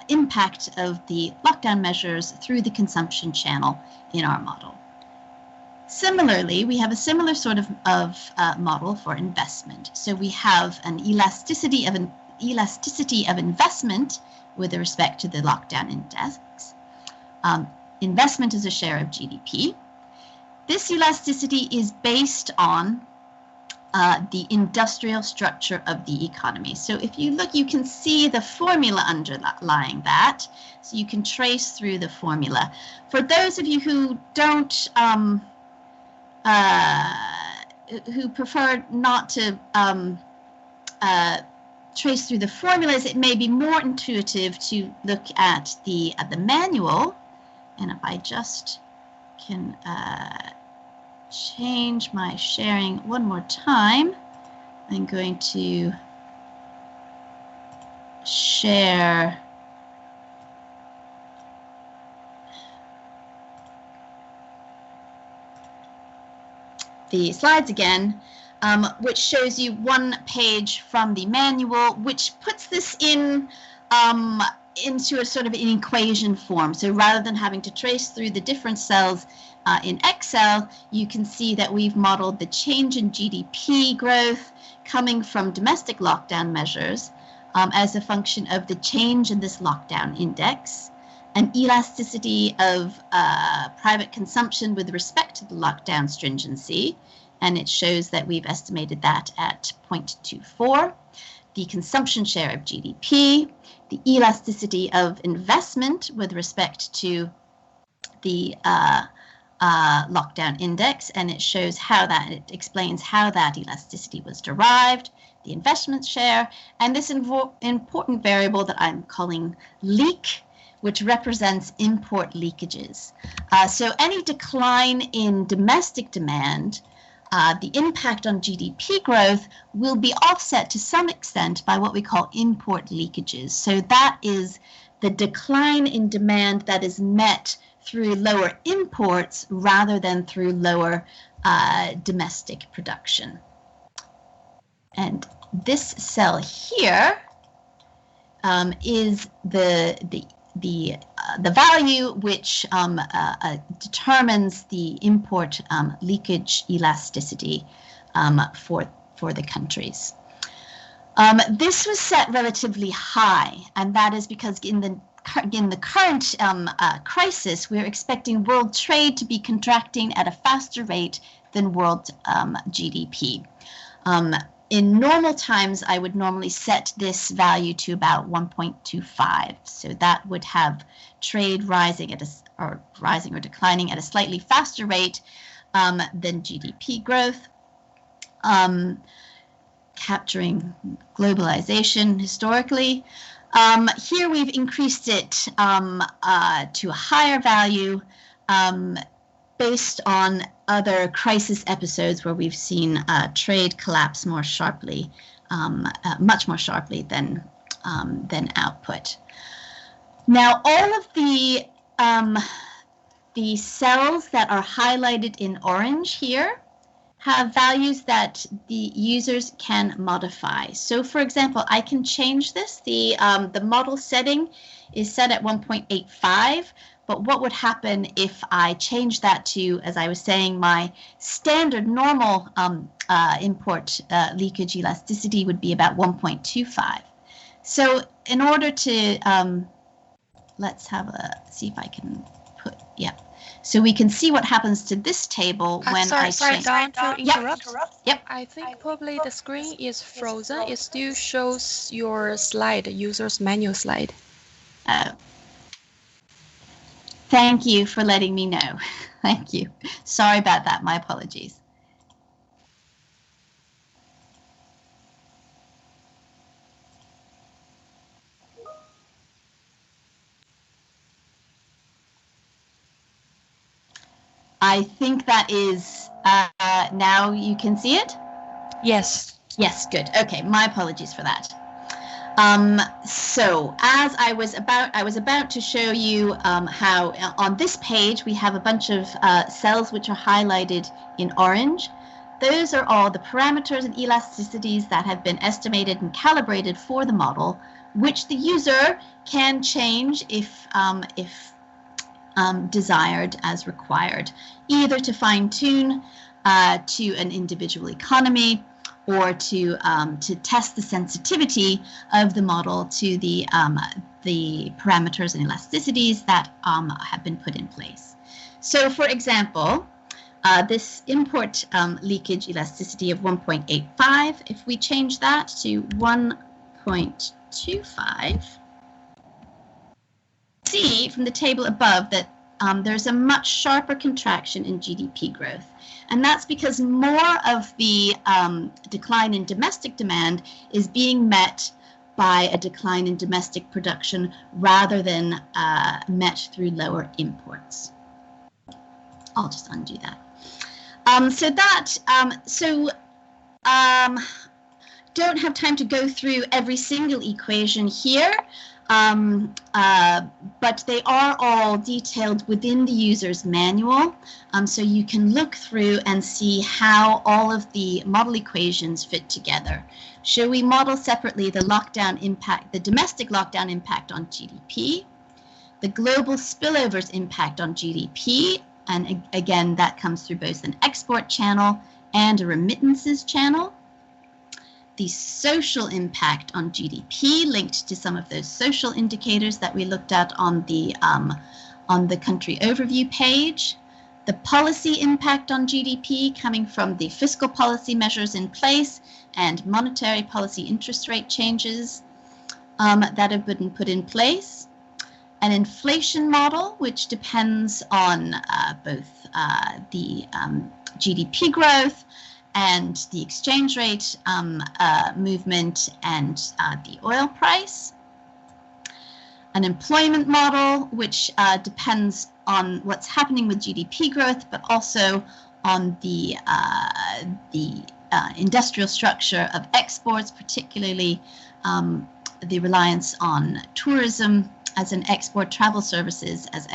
impact of the lockdown measures through the consumption channel in our model. Similarly, we have a similar sort of model for investment. So we have an elasticity of investment with respect to the lockdown index. Investment is a share of GDP. This elasticity is based on the industrial structure of the economy. So if you look, you can see the formula underlying that. So you can trace through the formula. For those of you who don't, who prefer not to trace through the formulas, it may be more intuitive to look at the manual. And if I just can change my sharing one more time, I'm going to share the slides again, which shows you one page from the manual, which puts this in into a sort of an equation form. So rather than having to trace through the different cells in Excel, you can see that we've modeled the change in GDP growth coming from domestic lockdown measures as a function of the change in this lockdown index, an elasticity of private consumption with respect to the lockdown stringency, and it shows that we've estimated that at 0.24, the consumption share of GDP, the elasticity of investment with respect to the lockdown index, and it shows how that, it explains how that elasticity was derived, the investment share, and this important variable that I'm calling leak, which represents import leakages. So any decline in domestic demand, the impact on GDP growth will be offset to some extent by what we call import leakages. So that is the decline in demand that is met through lower imports rather than through lower domestic production. And this cell here is the value which determines the import leakage elasticity for the countries. This was set relatively high, and that is because in the current crisis, we're expecting world trade to be contracting at a faster rate than world GDP. In normal times, I would normally set this value to about 1.25. So that would have trade rising at rising or declining at a slightly faster rate than GDP growth, capturing globalization historically. Here we've increased it to a higher value based on other crisis episodes where we've seen trade collapse more sharply, much more sharply than output. Now, all of the cells that are highlighted in orange here have values that the users can modify. So, for example, I can change this. The model setting is set at 1.85. But what would happen if I change that to, as I was saying, my standard normal import leakage elasticity would be about 1.25. So in order to, let's see if I can put, yeah. So we can see what happens to this table when I change. Sorry, Dawn, to interrupt. Yep. I think probably the screen is frozen. It still shows your slide, user's manual slide. Thank you for letting me know. Thank you. Sorry about that. My apologies. I think that is, now you can see it? Yes. Yes, good. Okay, my apologies for that. So as I was about to show you how on this page we have a bunch of cells which are highlighted in orange. Those are all the parameters and elasticities that have been estimated and calibrated for the model, which the user can change if desired as required, either to fine-tune to an individual economy, or to test the sensitivity of the model to the parameters and elasticities that have been put in place. So, for example, this import leakage elasticity of 1.85, if we change that to 1.25, see from the table above that there's a much sharper contraction in GDP growth. And that's because more of the decline in domestic demand is being met by a decline in domestic production rather than met through lower imports. I'll just undo that. Don't have time to go through every single equation here, but they are all detailed within the user's manual, so you can look through and see how all of the model equations fit together. Shall we model separately the lockdown impact, the domestic lockdown impact on GDP, the global spillovers impact on GDP, and again, that comes through both an export channel and a remittances channel. The social impact on GDP linked to some of those social indicators that we looked at on the country overview page. The policy impact on GDP coming from the fiscal policy measures in place and monetary policy interest rate changes that have been put in place. An inflation model, which depends on both the GDP growth and the exchange rate movement and the oil price. An employment model, which depends on what's happening with GDP growth, but also on the industrial structure of exports, particularly the reliance on tourism as an export, travel services as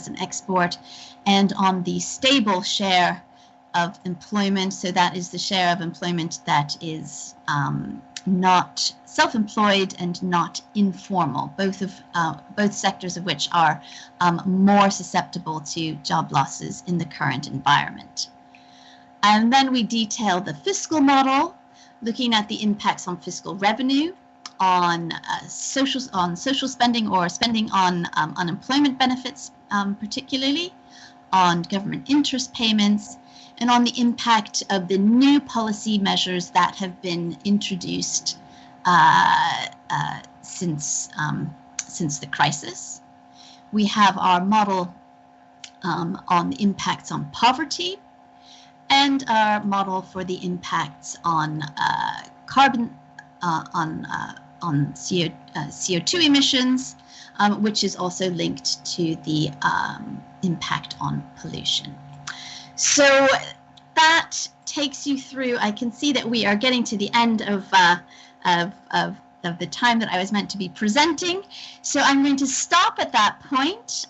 an export, and on the stable share of employment. So that is the share of employment that is not self-employed and not informal, both sectors of which are more susceptible to job losses in the current environment. And then we detail the fiscal model, looking at the impacts on fiscal revenue, on social spending or spending on unemployment benefits, particularly on government interest payments, and on the impact of the new policy measures that have been introduced since the crisis. We have our model on the impacts on poverty, and our model for the impacts on carbon, on CO2 emissions, which is also linked to the impact on pollution. So that takes you through. I can see that we are getting to the end of the time that I was meant to be presenting. So I'm going to stop at that point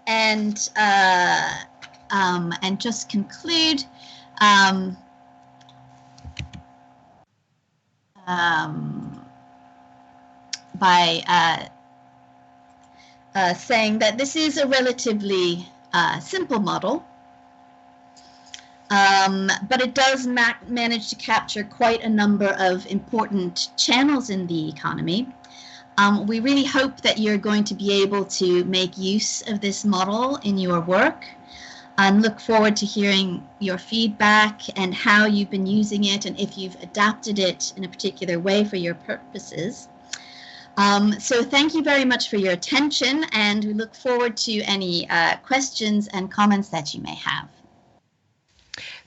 and just conclude by saying that this is a relatively simple model, but it does manage to capture quite a number of important channels in the economy. We really hope that you're going to be able to make use of this model in your work, and look forward to hearing your feedback and how you've been using it and if you've adapted it in a particular way for your purposes. So thank you very much for your attention, and we look forward to any questions and comments that you may have.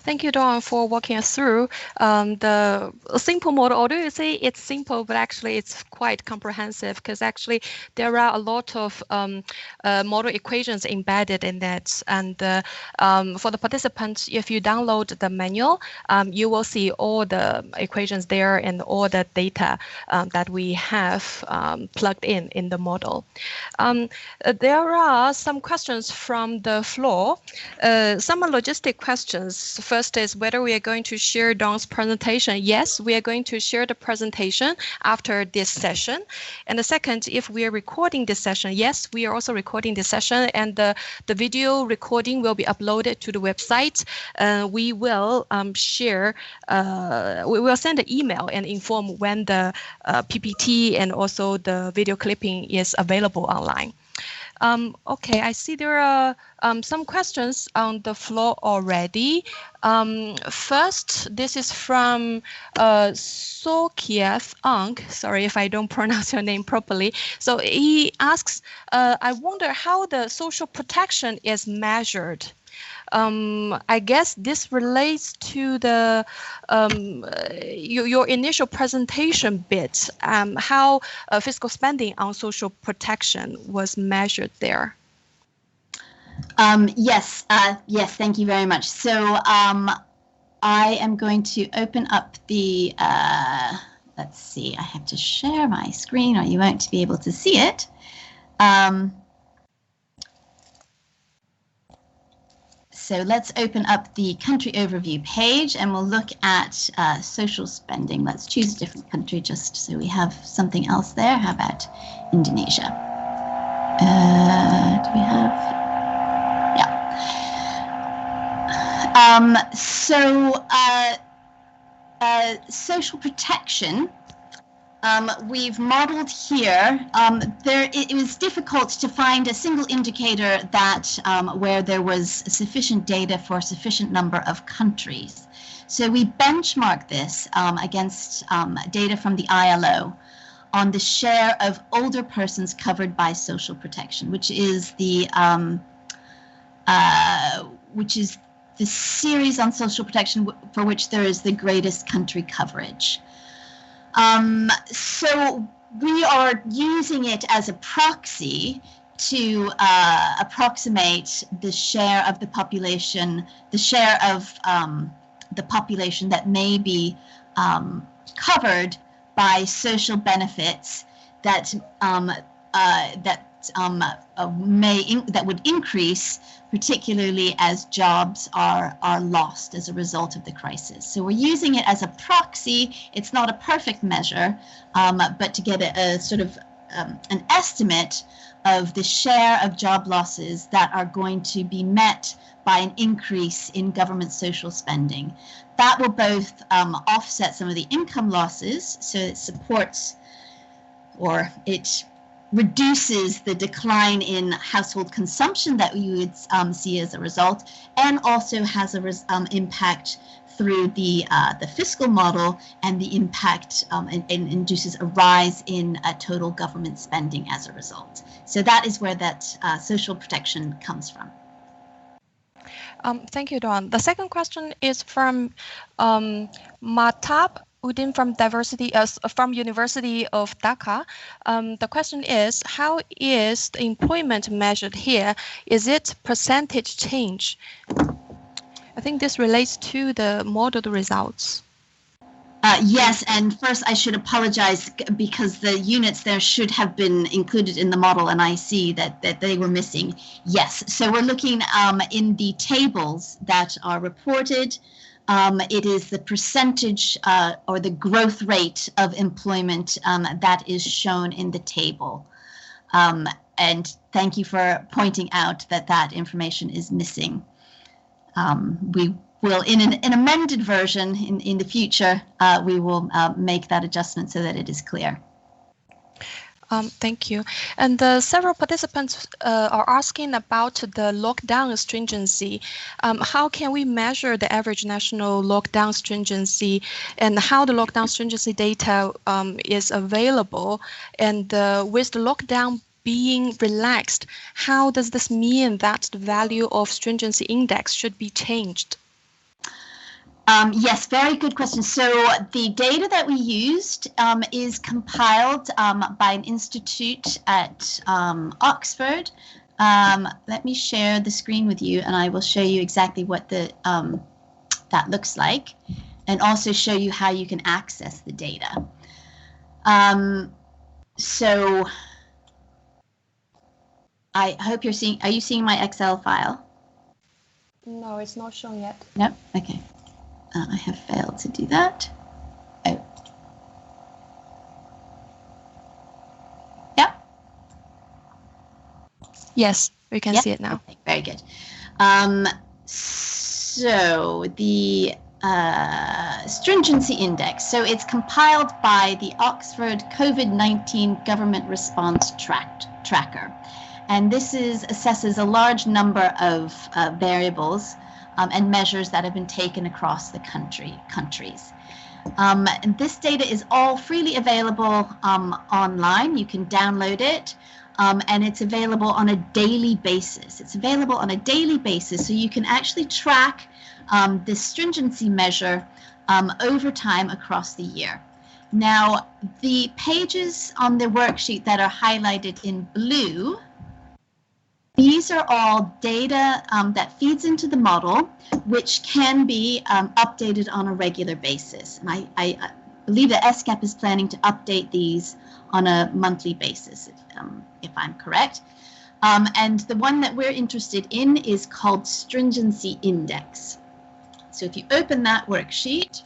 Thank you, Dawn, for walking us through the simple model. Although you say it's simple, but actually it's quite comprehensive, because actually there are a lot of model equations embedded in that. And for the participants, if you download the manual, you will see all the equations there and all the data that we have plugged in the model. There are some questions from the floor. Some are logistic questions. First is whether we are going to share Dawn's presentation. Yes, we are going to share the presentation after this session. And the second, if we are recording this session, yes, we are also recording this session, and the video recording will be uploaded to the website. We will share, we will send an email and inform when the PPT and also the video clipping is available online. Okay, I see there are some questions on the floor already. First, this is from Sokiev Ang. Sorry if I don't pronounce your name properly. So he asks, I wonder how the social protection is measured. I guess this relates to the your initial presentation bit, how fiscal spending on social protection was measured there. Yes, thank you very much. So I am going to open up the, let's see, I have to share my screen or you won't be able to see it. So let's open up the country overview page and we'll look at social spending. Let's choose a different country just so we have something else there. How about Indonesia? Do we have? Yeah. Social protection. We've modeled here. It was difficult to find a single indicator that where there was sufficient data for a sufficient number of countries. So we benchmarked this against data from the ILO on the share of older persons covered by social protection, which is the series on social protection for which there is the greatest country coverage. So we are using it as a proxy to approximate the share of the population, the population that may be covered by social benefits that that would increase, particularly as jobs are lost as a result of the crisis. So we're using it as a proxy. It's not a perfect measure, but to get a sort of an estimate of the share of job losses that are going to be met by an increase in government social spending. That will both offset some of the income losses, so it supports or it reduces the decline in household consumption that you would see as a result, and also has a impact through the fiscal model and the impact and induces a rise in total government spending as a result. So that is where that social protection comes from. Thank you, Dawn. The second question is from Mahtab Udin from University of Dhaka. The question is, how is the employment measured here? Is it percentage change? I think this relates to the modeled results. Yes, and first I should apologize because the units there should have been included in the model and I see that they were missing. Yes, so we're looking in the tables that are reported. It is the percentage or the growth rate of employment that is shown in the table. And thank you for pointing out that that information is missing. We will, in an amended version in the future, we will make that adjustment so that it is clear. Thank you. And several participants are asking about the lockdown stringency. How can we measure the average national lockdown stringency and how the lockdown stringency data is available? And with the lockdown being relaxed, how does this mean that the value of stringency index should be changed? Yes, very good question. So the data that we used is compiled by an institute at Oxford. Let me share the screen with you and I will show you exactly what that looks like and also show you how you can access the data. So I hope you're seeing, are you seeing my Excel file? No, it's not shown yet. No? Okay. I have failed to do that. Oh. Yeah. Yes, we can see it now. Okay, very good. So the stringency index. So it's compiled by the Oxford COVID-19 Government Response Tracker. And this assesses a large number of variables and measures that have been taken across the countries. And this data is all freely available online. You can download it. and it's available on a daily basis. It's available on a daily basis, so you can actually track this stringency measure over time across the year. Now, the pages on the worksheet that are highlighted in blue, these are all data that feeds into the model, which can be updated on a regular basis. And I believe that SCAP is planning to update these on a monthly basis, if I'm correct. And the one that we're interested in is called Stringency Index. So if you open that worksheet,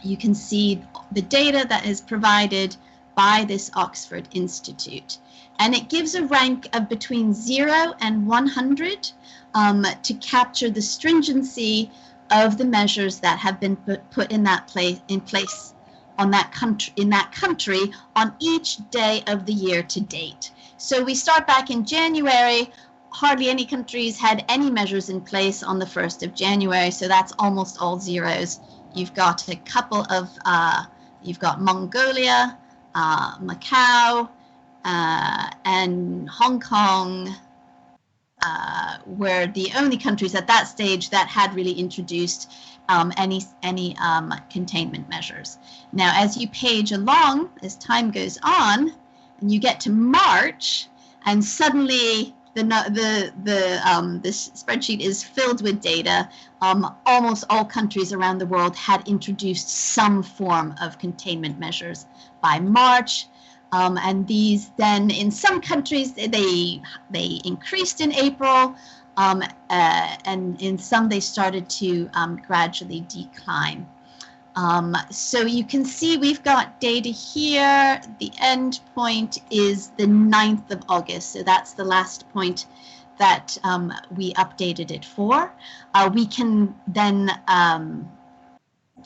you can see the data that is provided by this Oxford Institute. And it gives a rank of between 0 and 100 to capture the stringency of the measures that have been put in place on that country on each day of the year to date. So we start back in January. Hardly any countries had any measures in place on the 1st of January, so that's almost all zeros. You've got a couple of, you've got Mongolia, Macau, and Hong Kong were the only countries at that stage that had really introduced any containment measures. Now, as you page along, as time goes on, and you get to March, and suddenly the spreadsheet is filled with data. Almost all countries around the world had introduced some form of containment measures by March. And these then, in some countries, they increased in April, and in some they started to gradually decline. So you can see we've got data here. The end point is the 9th of August. So that's the last point that we updated it for. We can then,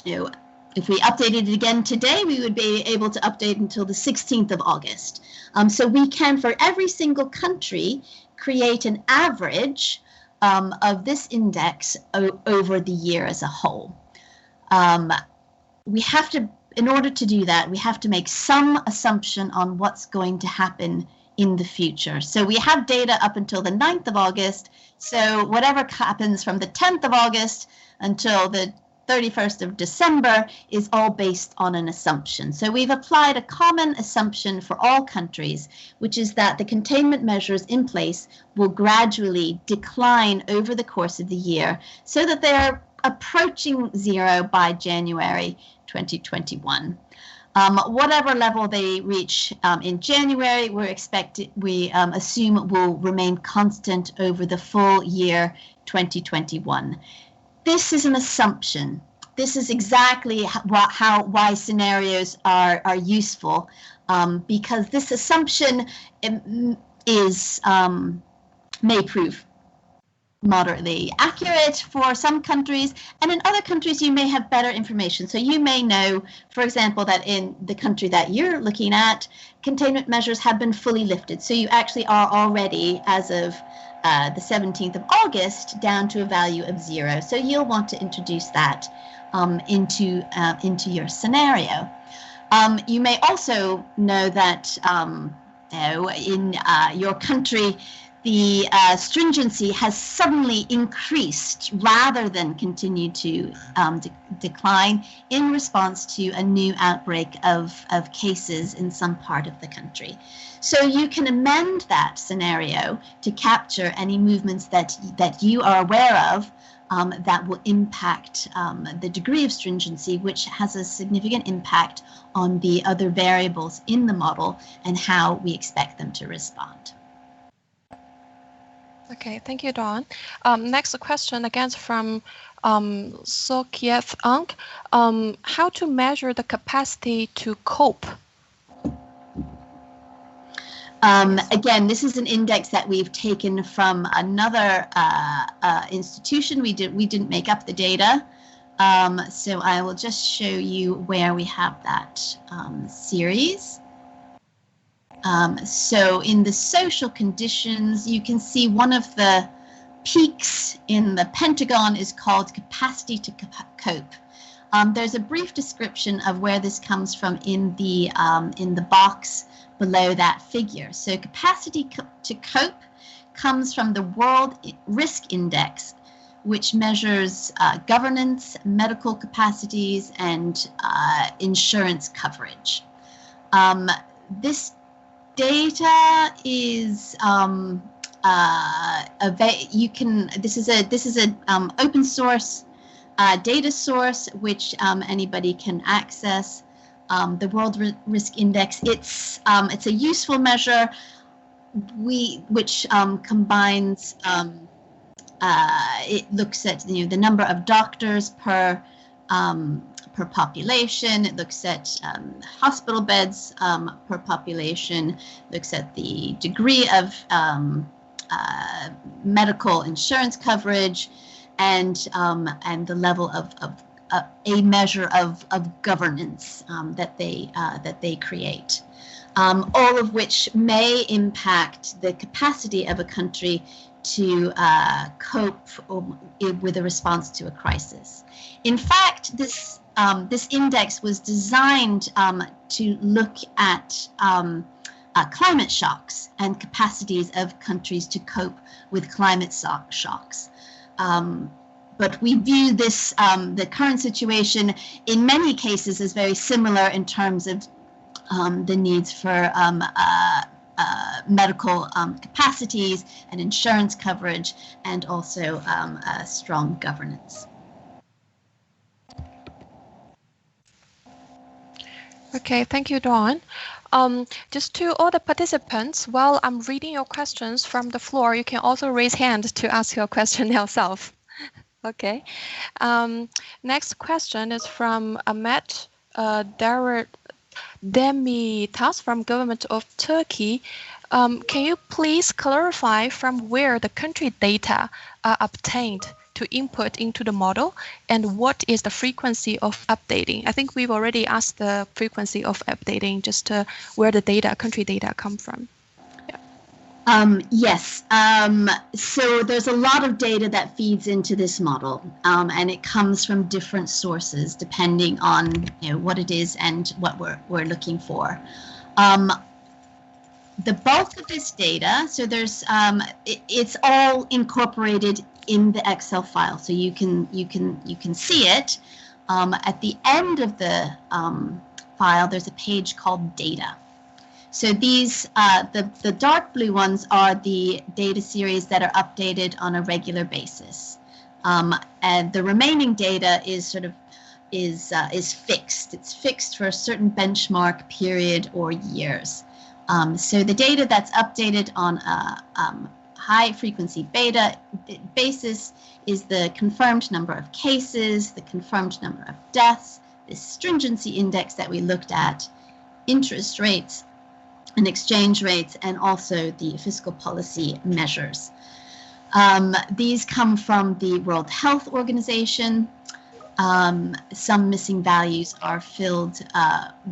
if we updated it again today, we would be able to update until the 16th of August. So we can, for every single country, create an average of this index over the year as a whole. We have to, in order to do that, we have to make some assumption on what's going to happen in the future. So we have data up until the 9th of August. So whatever happens from the 10th of August until the 31st of December is all based on an assumption. So we've applied a common assumption for all countries, which is that the containment measures in place will gradually decline over the course of the year so that they are approaching zero by January 2021. Whatever level they reach in January, we assume will remain constant over the full year 2021. This is an assumption. This is exactly why scenarios are useful, because this assumption may prove moderately accurate for some countries, and in other countries you may have better information. So you may know, for example, that in the country that you're looking at, containment measures have been fully lifted. So you actually are already, as of the 17th of August, down to a value of 0. So you'll want to introduce that into your scenario. You may also know that in your country, the stringency has suddenly increased rather than continue to decline in response to a new outbreak of cases in some part of the country. So you can amend that scenario to capture any movements that you are aware of that will impact the degree of stringency, which has a significant impact on the other variables in the model and how we expect them to respond. Okay, thank you, Dawn. Next question again from Sokieth Ang. How to measure the capacity to cope? Again, this is an index that we've taken from another institution. We didn't make up the data. So I will just show you where we have that series. So in the social conditions, you can see one of the peaks in the Pentagon is called capacity to cope. There's a brief description of where this comes from in the box below that figure. So capacity to cope comes from the World Risk Index, which measures governance, medical capacities, and insurance coverage. This data is this is a open source data source which anybody can access. The World Risk Index, it's a useful measure which combines it looks at the number of doctors per population. It looks at hospital beds per population. Looks at the degree of medical insurance coverage, and the level of a measure of governance that they create. All of which may impact the capacity of a country to cope with a response to a crisis. In fact, this index was designed to look at climate shocks and capacities of countries to cope with climate shocks. But we view this, the current situation in many cases as very similar in terms of the needs for medical capacities and insurance coverage, and also strong governance. Okay, thank you, Dawn. Just to all the participants, while I'm reading your questions from the floor, you can also raise hand to ask your question yourself. Okay. Next question is from Ahmet Demitas from Government of Turkey. Can you please clarify from where the country data are obtained to input into the model, and what is the frequency of updating? I think we've already asked the frequency of updating, just where the data, country data, come from. Yes, so there's a lot of data that feeds into this model, and it comes from different sources depending on what it is and what we're looking for. The bulk of this data, so there's it's all incorporated in the Excel file, so you can see it. At the end of the file, there's a page called Data. So these, the dark blue ones are the data series that are updated on a regular basis, and the remaining data is is fixed. It's fixed for a certain benchmark period or years. So the data that's updated on a high frequency beta basis is the confirmed number of cases, the confirmed number of deaths, the stringency index that we looked at, interest rates and exchange rates, and also the fiscal policy measures. These come from the World Health Organization. Some missing values are filled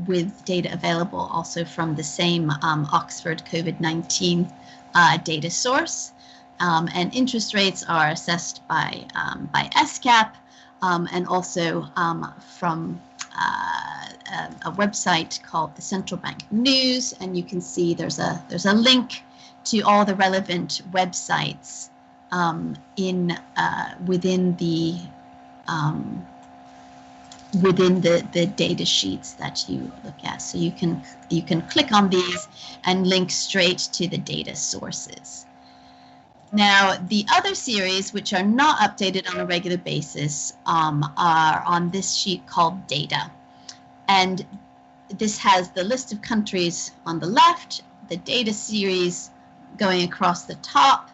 with data available also from the same Oxford COVID-19 data source. And interest rates are assessed by SCAP, and also from a website called the Central Bank News, and you can see there's a link to all the relevant websites within the data sheets that you look at. So you can click on these and link straight to the data sources. Now, the other series, which are not updated on a regular basis, are on this sheet called Data. And this has the list of countries on the left, the data series going across the top,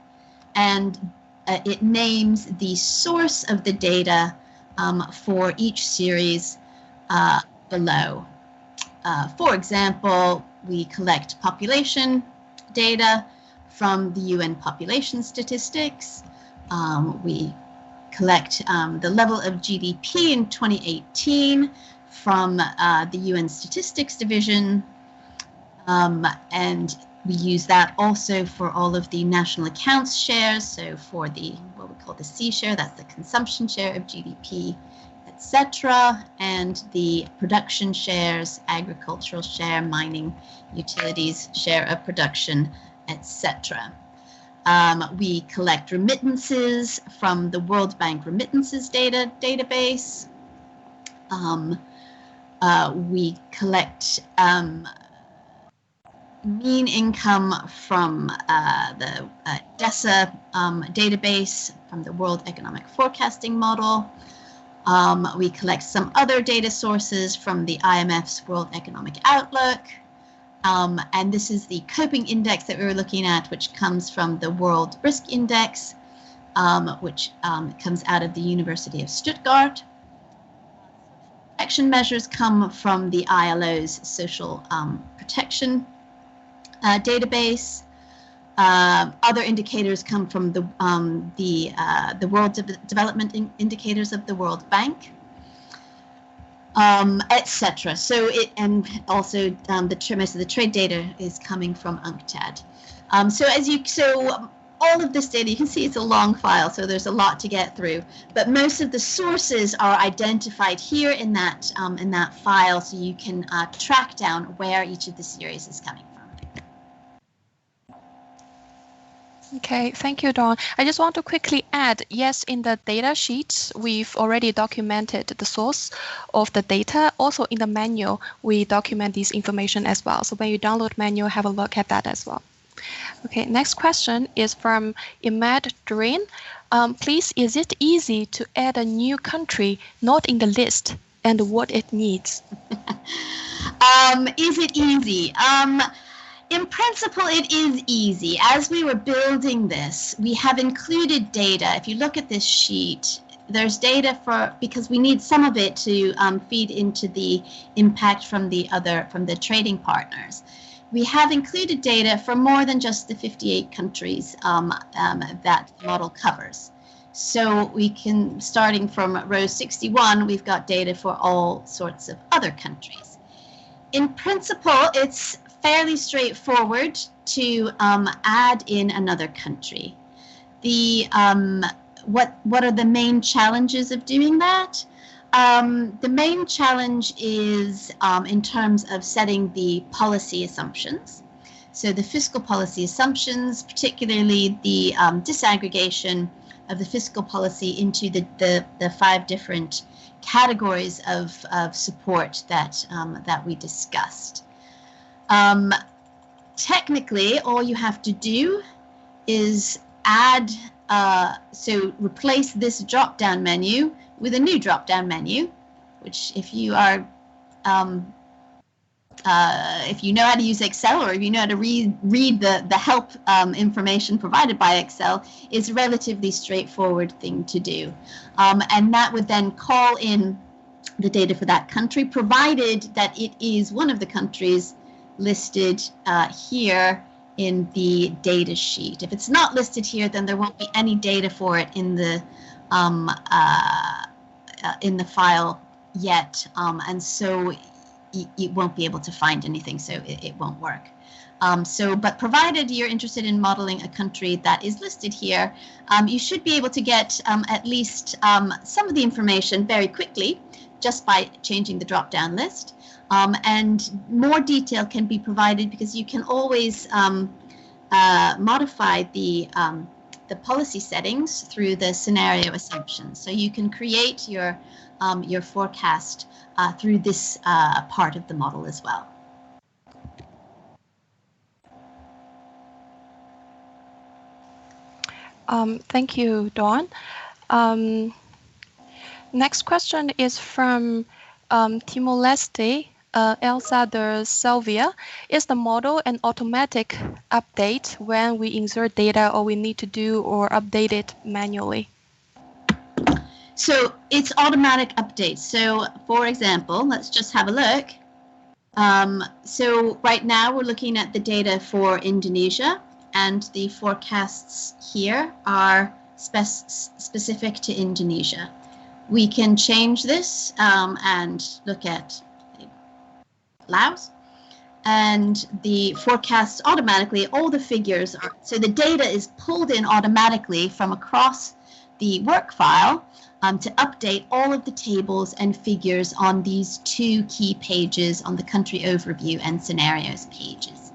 and it names the source of the data for each series below. For example, we collect population data from the UN population statistics. We collect the level of GDP in 2018 from the UN Statistics Division, and we use that also for all of the national accounts shares. So for the what we call the C share, that's the consumption share of GDP, etc., and the production shares, agricultural share, mining, utilities, share of production, etc. We collect remittances from the World Bank remittances database. We collect mean income from the DESA database from the World Economic Forecasting Model. We collect some other data sources from the IMF's World Economic Outlook. And this is the coping index that we were looking at, which comes from the World Risk Index, which comes out of the University of Stuttgart. Action measures come from the ILO's social protection database. Other indicators come from the World Development Indicators of the World Bank, etc. So and also most of the trade data is coming from UNCTAD. So all of this data, you can see it's a long file, so there's a lot to get through. But most of the sources are identified here in that file, so you can track down where each of the series is coming from. Okay, thank you, Dawn. I just want to quickly add, yes, in the data sheets, we've already documented the source of the data. Also in the manual, we document this information as well. So when you download manual, have a look at that as well. Okay, next question is from Imad Durin. Please, is it easy to add a new country not in the list and what it needs? Is it easy? In principle, it is easy. As we were building this, we have included data. If you look at this sheet, there's data because we need some of it to feed into the impact from the trading partners. We have included data for more than just the 58 countries that the model covers. So we can, starting from row 61, we've got data for all sorts of other countries. In principle, it's fairly straightforward to add in another country. What are the main challenges of doing that? The main challenge is in terms of setting the policy assumptions. So the fiscal policy assumptions, particularly the disaggregation of the fiscal policy into the 5 different categories of support that we discussed. Technically, all you have to do is add, so replace this drop-down menu with a new drop-down menu, which if you are, if you know how to use Excel, or if you know how to read the help information provided by Excel, is a relatively straightforward thing to do. And that would then call in the data for that country, provided that it is one of the countries listed here in the data sheet. If it's not listed here, then there won't be any data for it in the file yet, and so you won't be able to find anything, so it won't work. But provided you're interested in modeling a country that is listed here, you should be able to get at least some of the information very quickly just by changing the drop-down list. And more detail can be provided because you can always modify the policy settings through the scenario assumptions. So you can create your forecast through this part of the model as well. Thank you, Dawn. Next question is from Timor-Leste, Elsa de Salvia. Is the model an automatic update when we insert data, or we need to do or update it manually? So it's automatic updates. So for example, let's just have a look. So right now we're looking at the data for Indonesia, and the forecasts here are specific to Indonesia. We can change this and look at Laos, and the forecasts automatically, all the figures are, so the data is pulled in automatically from across the work file to update all of the tables and figures on these 2 key pages on the country overview and scenarios pages.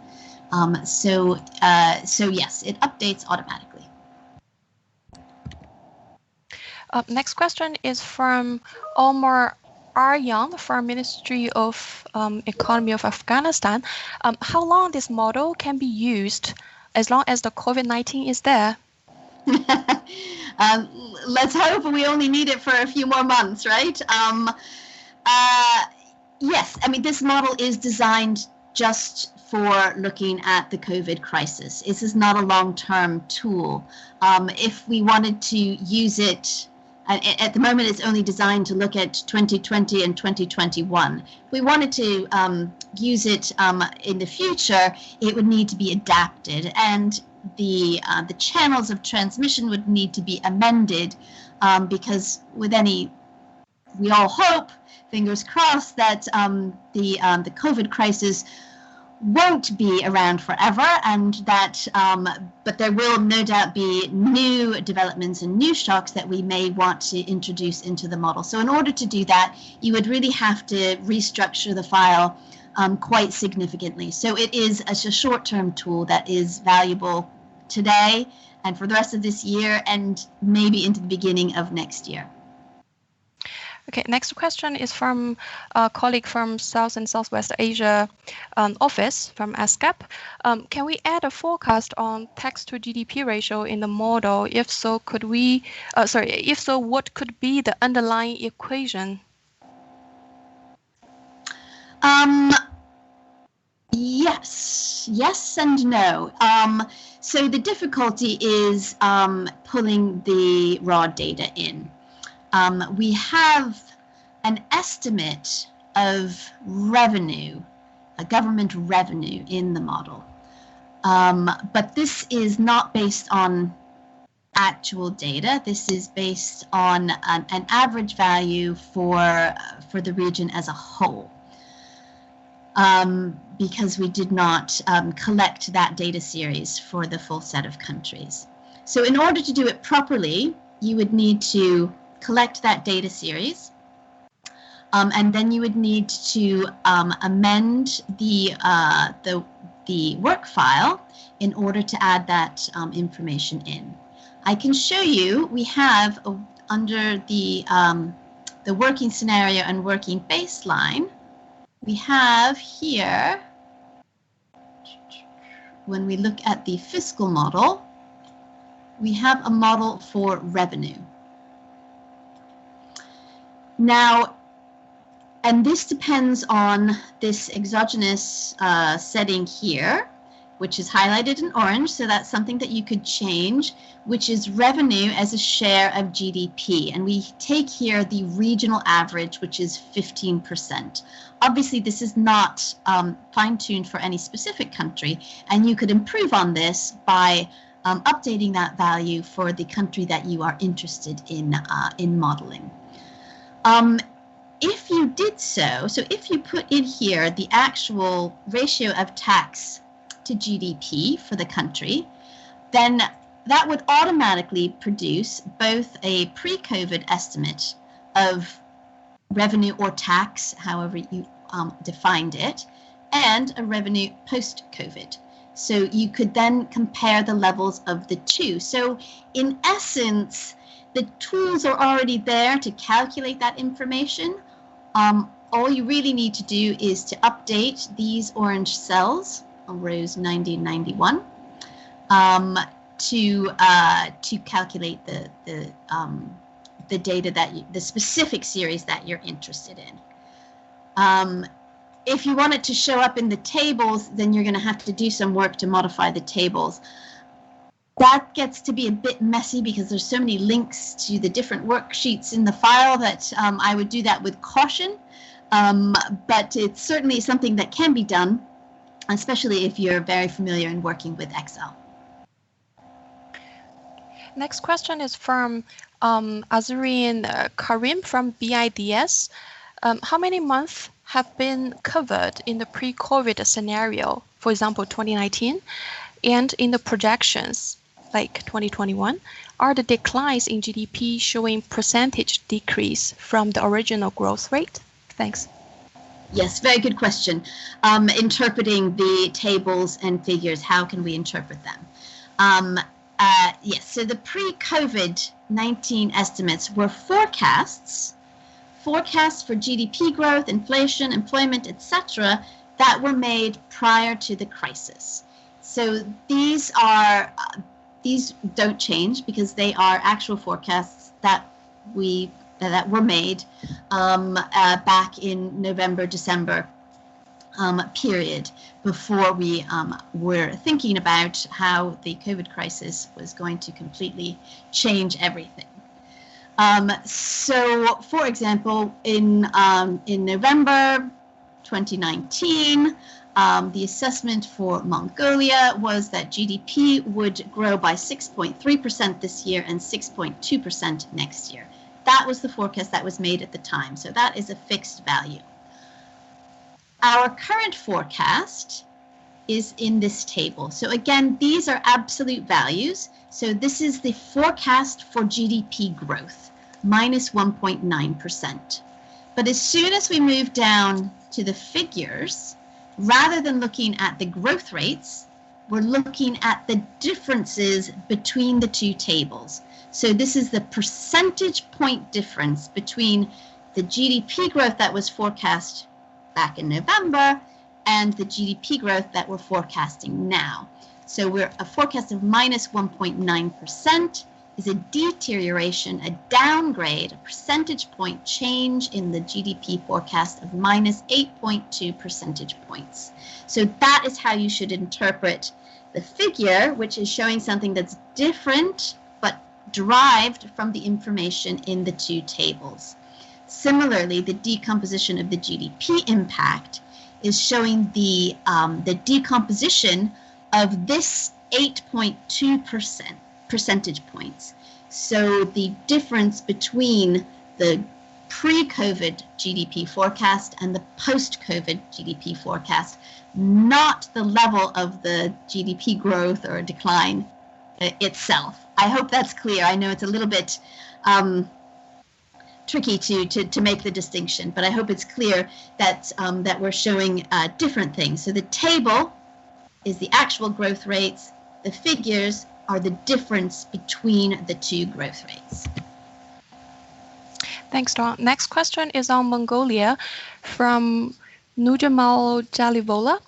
So yes, it updates automatically. Next question is from Omar Aryan from Ministry of Economy of Afghanistan. How long this model can be used as long as the COVID-19 is there? Let's hope we only need it for a few more months, right? Yes, I mean, this model is designed just for looking at the COVID crisis. This is not a long-term tool. If we wanted to use it, at the moment it's only designed to look at 2020 and 2021. If we wanted to use it in the future, it would need to be adapted, and the channels of transmission would need to be amended because with any, we all hope, fingers crossed, that the COVID crisis won't be around forever, and that but there will no doubt be new developments and new shocks that we may want to introduce into the model. So in order to do that, you would really have to restructure the file quite significantly. So it is a short-term tool that is valuable today and for the rest of this year and maybe into the beginning of next year. Okay, next question is from a colleague from South and Southwest Asia office from ASCAP. Can we add a forecast on tax to GDP ratio in the model? If so, could we, if so, what could be the underlying equation? Yes and no. So the difficulty is pulling the raw data in. We have an estimate of revenue, a government revenue in the model, but this is not based on actual data. This is based on an average value for the region as a whole, because we did not collect that data series for the full set of countries. So in order to do it properly, you would need to collect that data series, and then you would need to amend the work file in order to add that information in. I can show you, we have under the working scenario and working baseline, we have here, when we look at the fiscal model, we have a model for revenue. Now, and this depends on this exogenous setting here, which is highlighted in orange, so that's something that you could change, which is revenue as a share of GDP. And we take here the regional average, which is 15%. Obviously, this is not fine-tuned for any specific country, and you could improve on this by updating that value for the country that you are interested in modeling. If you did so if you put in here the actual ratio of tax to GDP for the country, then that would automatically produce both a pre-COVID estimate of revenue or tax, however you defined it, and a revenue post-COVID. So you could then compare the levels of the two. So in essence, the tools are already there to calculate that information. All you really need to do is to update these orange cells on rows 90 and 91 to calculate the data that the specific series that you're interested in. If you want it to show up in the tables, then you're going to have to do some work to modify the tables. That gets to be a bit messy because there's so many links to the different worksheets in the file that I would do that with caution. But it's certainly something that can be done, especially if you're very familiar in working with Excel. Next question is from Azarian Karim from BIDS. How many months have been covered in the pre-COVID scenario, for example, 2019, and in the projections? like 2021, are the declines in GDP showing percentage decrease from the original growth rate? Thanks. Yes, very good question. Interpreting the tables and figures, how can we interpret them? Yes, so the pre-COVID-19 estimates were forecasts for GDP growth, inflation, employment, etc., that were made prior to the crisis. So these don't change because they are actual forecasts that were made back in November, December period, before we were thinking about how the COVID crisis was going to completely change everything. So, for example, in November 2019, the assessment for Mongolia was that GDP would grow by 6.3% this year and 6.2% next year. That was the forecast that was made at the time, so that is a fixed value. Our current forecast is in this table. So again, these are absolute values. So this is the forecast for GDP growth, minus 1.9%. But as soon as we move down to the figures, rather than looking at the growth rates, we're looking at the differences between the two tables. So this is the percentage point difference between the GDP growth that was forecast back in November and the GDP growth that we're forecasting now. So we're a forecast of minus 1.9% is a deterioration, a downgrade, a percentage point change in the GDP forecast of minus 8.2 percentage points. So that is how you should interpret the figure, which is showing something that's different but derived from the information in the two tables. Similarly, the decomposition of the GDP impact is showing the decomposition of this 8.2% percentage points. So the difference between the pre-COVID GDP forecast and the post-COVID GDP forecast, not the level of the GDP growth or decline itself. I hope that's clear. I know it's a little bit tricky to make the distinction, but I hope it's clear that that we're showing different things. So the table is the actual growth rates. The figures are the difference between the two growth rates. Thanks, Dawn. Next question is on Mongolia from Nujamal Jalivola.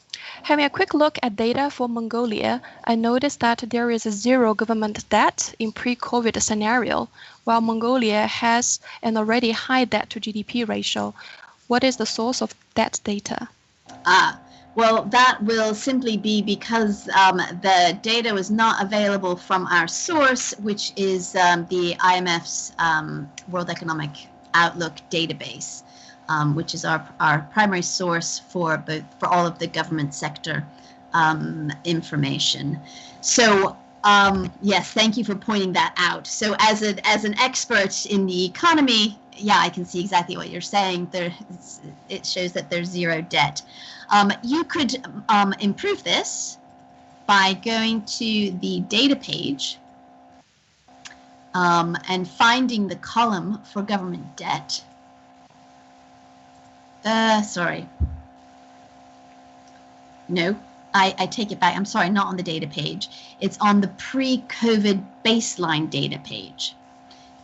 Having a quick look at data for Mongolia, I noticed that there is a zero government debt in pre-COVID scenario, while Mongolia has an already high debt to GDP ratio. What is the source of that data? Well, that will simply be because the data was not available from our source, which is the IMF's World Economic Outlook database, which is our primary source for all of the government sector information. So yes, thank you for pointing that out. So as an expert in the economy, yeah, I can see exactly what you're saying. It shows that there's zero debt. You could improve this by going to the data page and finding the column for government debt. Sorry. No, I take it back. I'm sorry, not on the data page. It's on the pre-COVID baseline data page.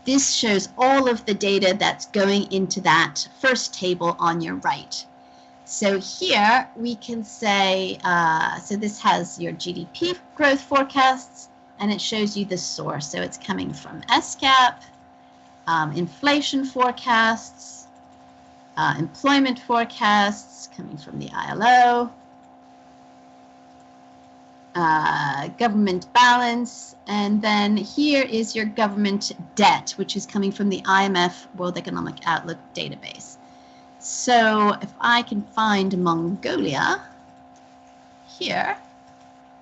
This shows all of the data that's going into that first table on your right. So here we can say, so this has your GDP growth forecasts, and it shows you the source. So it's coming from SCAP, inflation forecasts, employment forecasts coming from the ILO, government balance, and then here is your government debt, which is coming from the IMF World Economic Outlook database. So if I can find Mongolia here,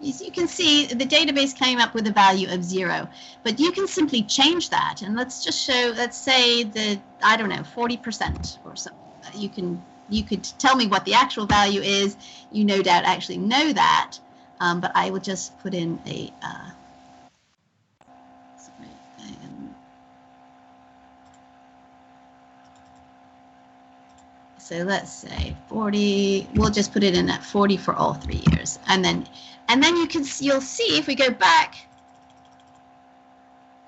as you can see, the database came up with a value of 0, but you can simply change that. And let's just show, let's say that, I don't know, 40% or something. You could tell me what the actual value is. You no doubt actually know that, but I will just put in a So let's say 40, we'll just put it in at 40 for all 3 years. And then you'll see if we go back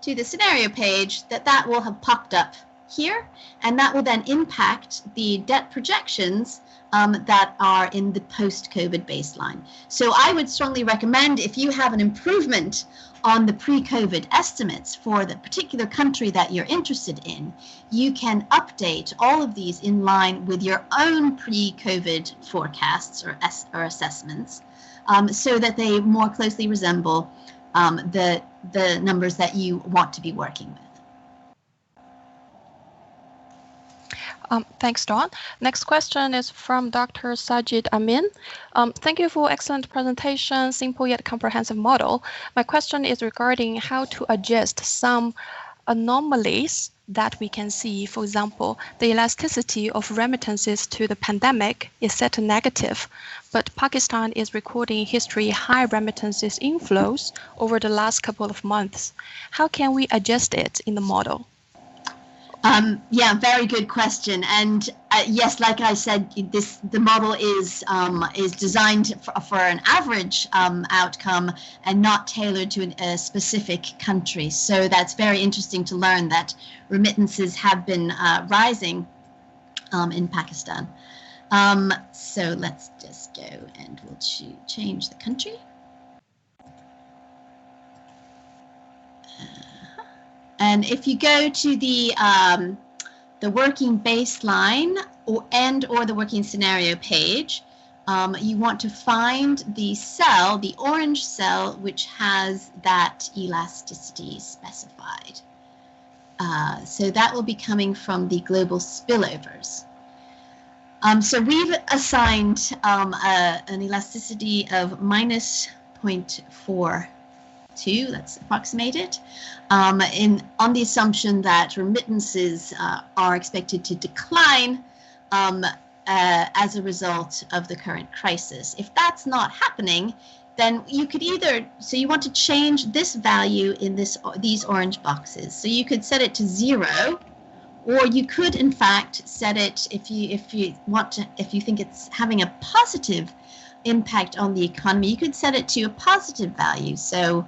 to the scenario page that will have popped up here, and that will then impact the debt projections that are in the post-COVID baseline. So I would strongly recommend, if you have an improvement on the pre-COVID estimates for the particular country that you're interested in, you can update all of these in line with your own pre-COVID forecasts or assessments, so that they more closely resemble the numbers that you want to be working with. Thanks, Dawn. Next question is from Dr. Sajid Amin. Thank you for excellent presentation, simple yet comprehensive model. My question is regarding how to adjust some anomalies that we can see. For example, the elasticity of remittances to the pandemic is set to negative, but Pakistan is recording history high remittances inflows over the last couple of months. How can we adjust it in the model? Yeah, very good question. And yes, like I said, the model is designed for an average outcome and not tailored to a specific country. So that's very interesting to learn that remittances have been rising in Pakistan. So let's just go and we'll change the country. And if you go to the working baseline or the working scenario page, you want to find the cell, the orange cell, which has that elasticity specified. So that will be coming from the global spillovers. So we've assigned an elasticity of minus 0.42. Let's approximate it, on the assumption that remittances are expected to decline as a result of the current crisis. If that's not happening, then you could so you want to change this value in these orange boxes. So you could set it to 0, or you could in fact set it, if you think it's having a positive impact on the economy, you could set it to a positive value. So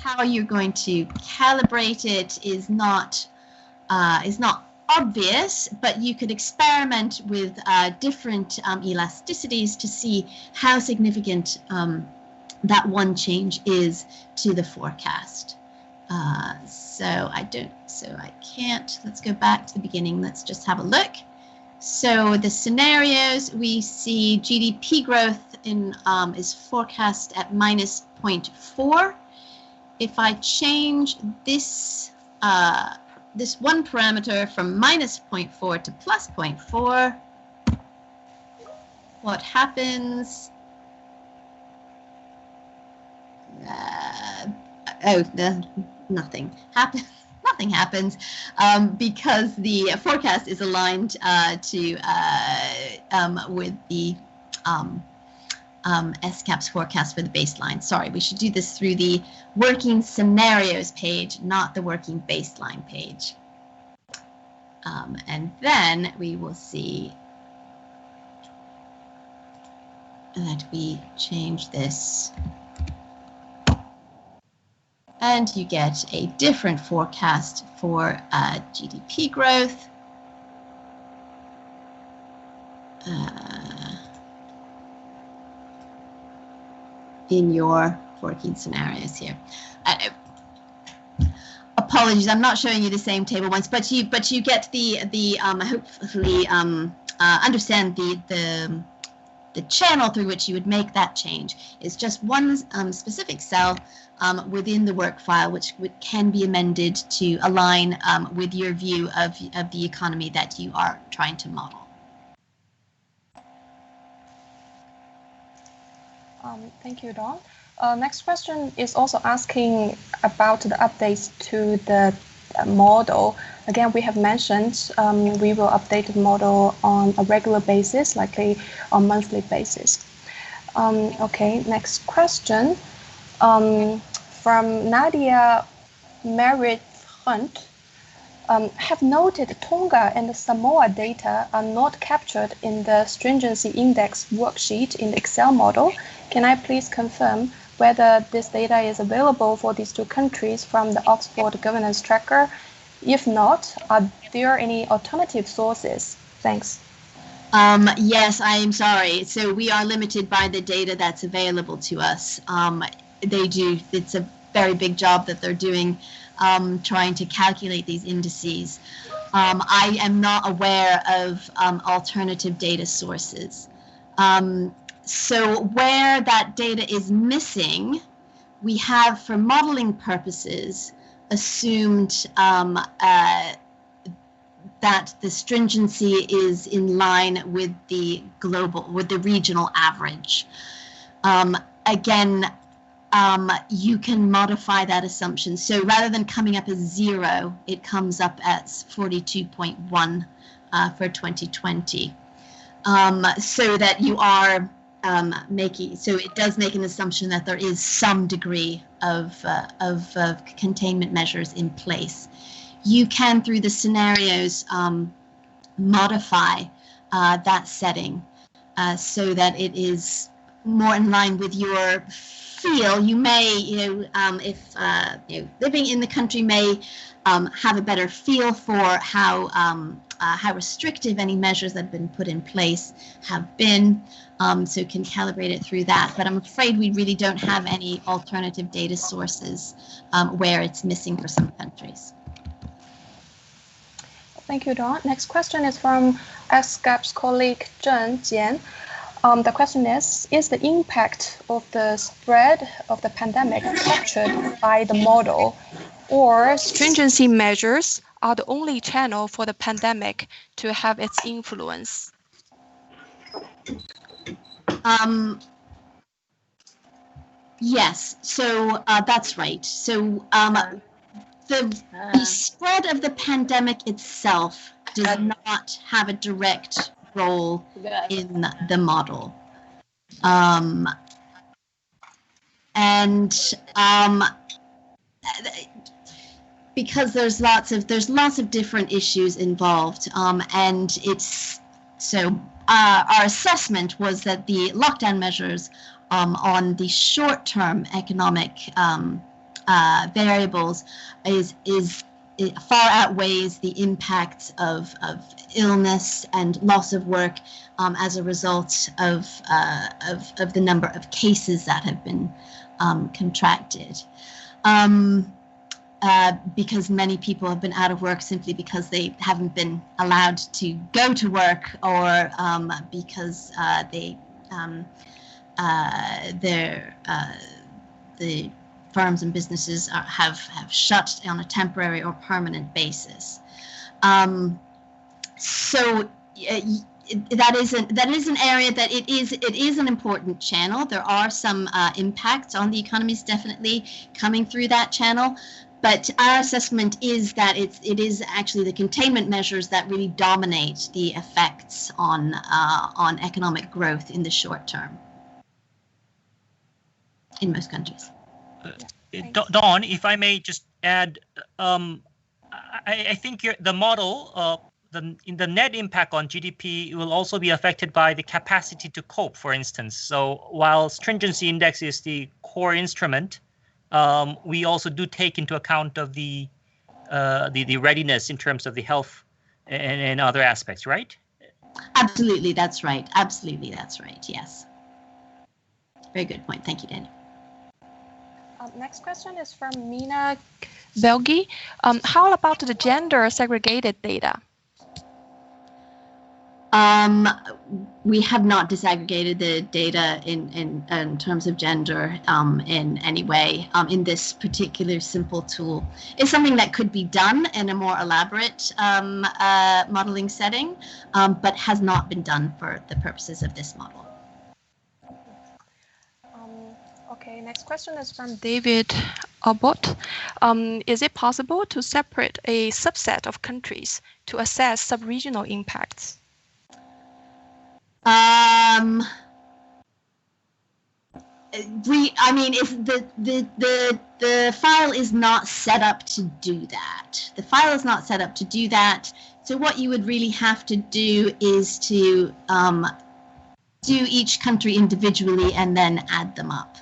how you're going to calibrate it is not obvious, but you could experiment with different elasticities to see how significant that one change is to the forecast. So I can't. Let's go back to the beginning. Let's just have a look. So the scenarios, we see GDP growth is forecast at minus 0.4. If I change this one parameter from minus 0.4 to plus 0.4, what happens? Nothing happens. Nothing happens because the forecast is aligned with the SCAP's forecast for the baseline. Sorry, we should do this through the working scenarios page, not the working baseline page. And then we will see that we change this. And you get a different forecast for GDP growth. In your working scenarios here. Apologies, I'm not showing you the same table once, but you get the hopefully understand the channel through which you would make that change. It's just one specific cell within the work file, which can be amended to align with your view of the economy that you are trying to model. Thank you, Dawn. Next question is also asking about the updates to the model. Again, we have mentioned we will update the model on a regular basis, likely on monthly basis. Okay, next question from Nadia Merit Hunt. have noted Tonga and Samoa data are not captured in the stringency index worksheet in the Excel model. Can I please confirm whether this data is available for these two countries from the Oxford Governance Tracker? If not, are there any alternative sources? Thanks. Yes, I am sorry. So we are limited by the data that's available to us. It's a very big job that they're doing, trying to calculate these indices. I am not aware of alternative data sources. So where that data is missing, we have, for modeling purposes, assumed that the stringency is in line with the regional average. Again, you can modify that assumption. So rather than coming up as 0, it comes up as 42.1 for 2020. So that you are so it does make an assumption that there is some degree of containment measures in place. You can, through the scenarios, modify that setting so that it is more in line with your feel. You may, if living in the country may have a better feel for how restrictive any measures that have been put in place have been, so can calibrate it through that. But I'm afraid we really don't have any alternative data sources where it's missing for some countries. Thank you, Dawn. Next question is from SCAP's colleague Zheng Jian. The question is the impact of the spread of the pandemic captured by the model, or stringency measures are the only channel for the pandemic to have its influence? Yes, so that's right. So the spread of the pandemic itself does not have a direct role in the model. Because there's lots of different issues involved, and it's so our assessment was that the lockdown measures on the short-term economic variables it far outweighs the impacts of illness and loss of work as a result of the number of cases that have been contracted. Because many people have been out of work simply because they haven't been allowed to go to work, or because the firms and businesses have shut on a temporary or permanent basis. So that is an area that it is an important channel. There are some impacts on the economies definitely coming through that channel, but our assessment is that it is actually the containment measures that really dominate the effects on economic growth in the short term in most countries. Dawn, if I may just add, I think the model, in the net impact on GDP will also be affected by the capacity to cope, for instance. So while stringency index is the core instrument, we also do take into account of the readiness in terms of the health and other aspects, right? Absolutely, that's right. Absolutely, that's right. Yes. Very good point. Thank you, Daniel. Next question is from Mina Belgi. How about the gender segregated data? We have not disaggregated the data in terms of gender in any way in this particular simple tool. It's something that could be done in a more elaborate modeling setting, but has not been done for the purposes of this model. Okay, next question is from David Abbott. Is it possible to separate a subset of countries to assess sub-regional impacts? I mean, if the file is not set up to do that. The file is not set up to do that. So what you would really have to do is to do each country individually and then add them up.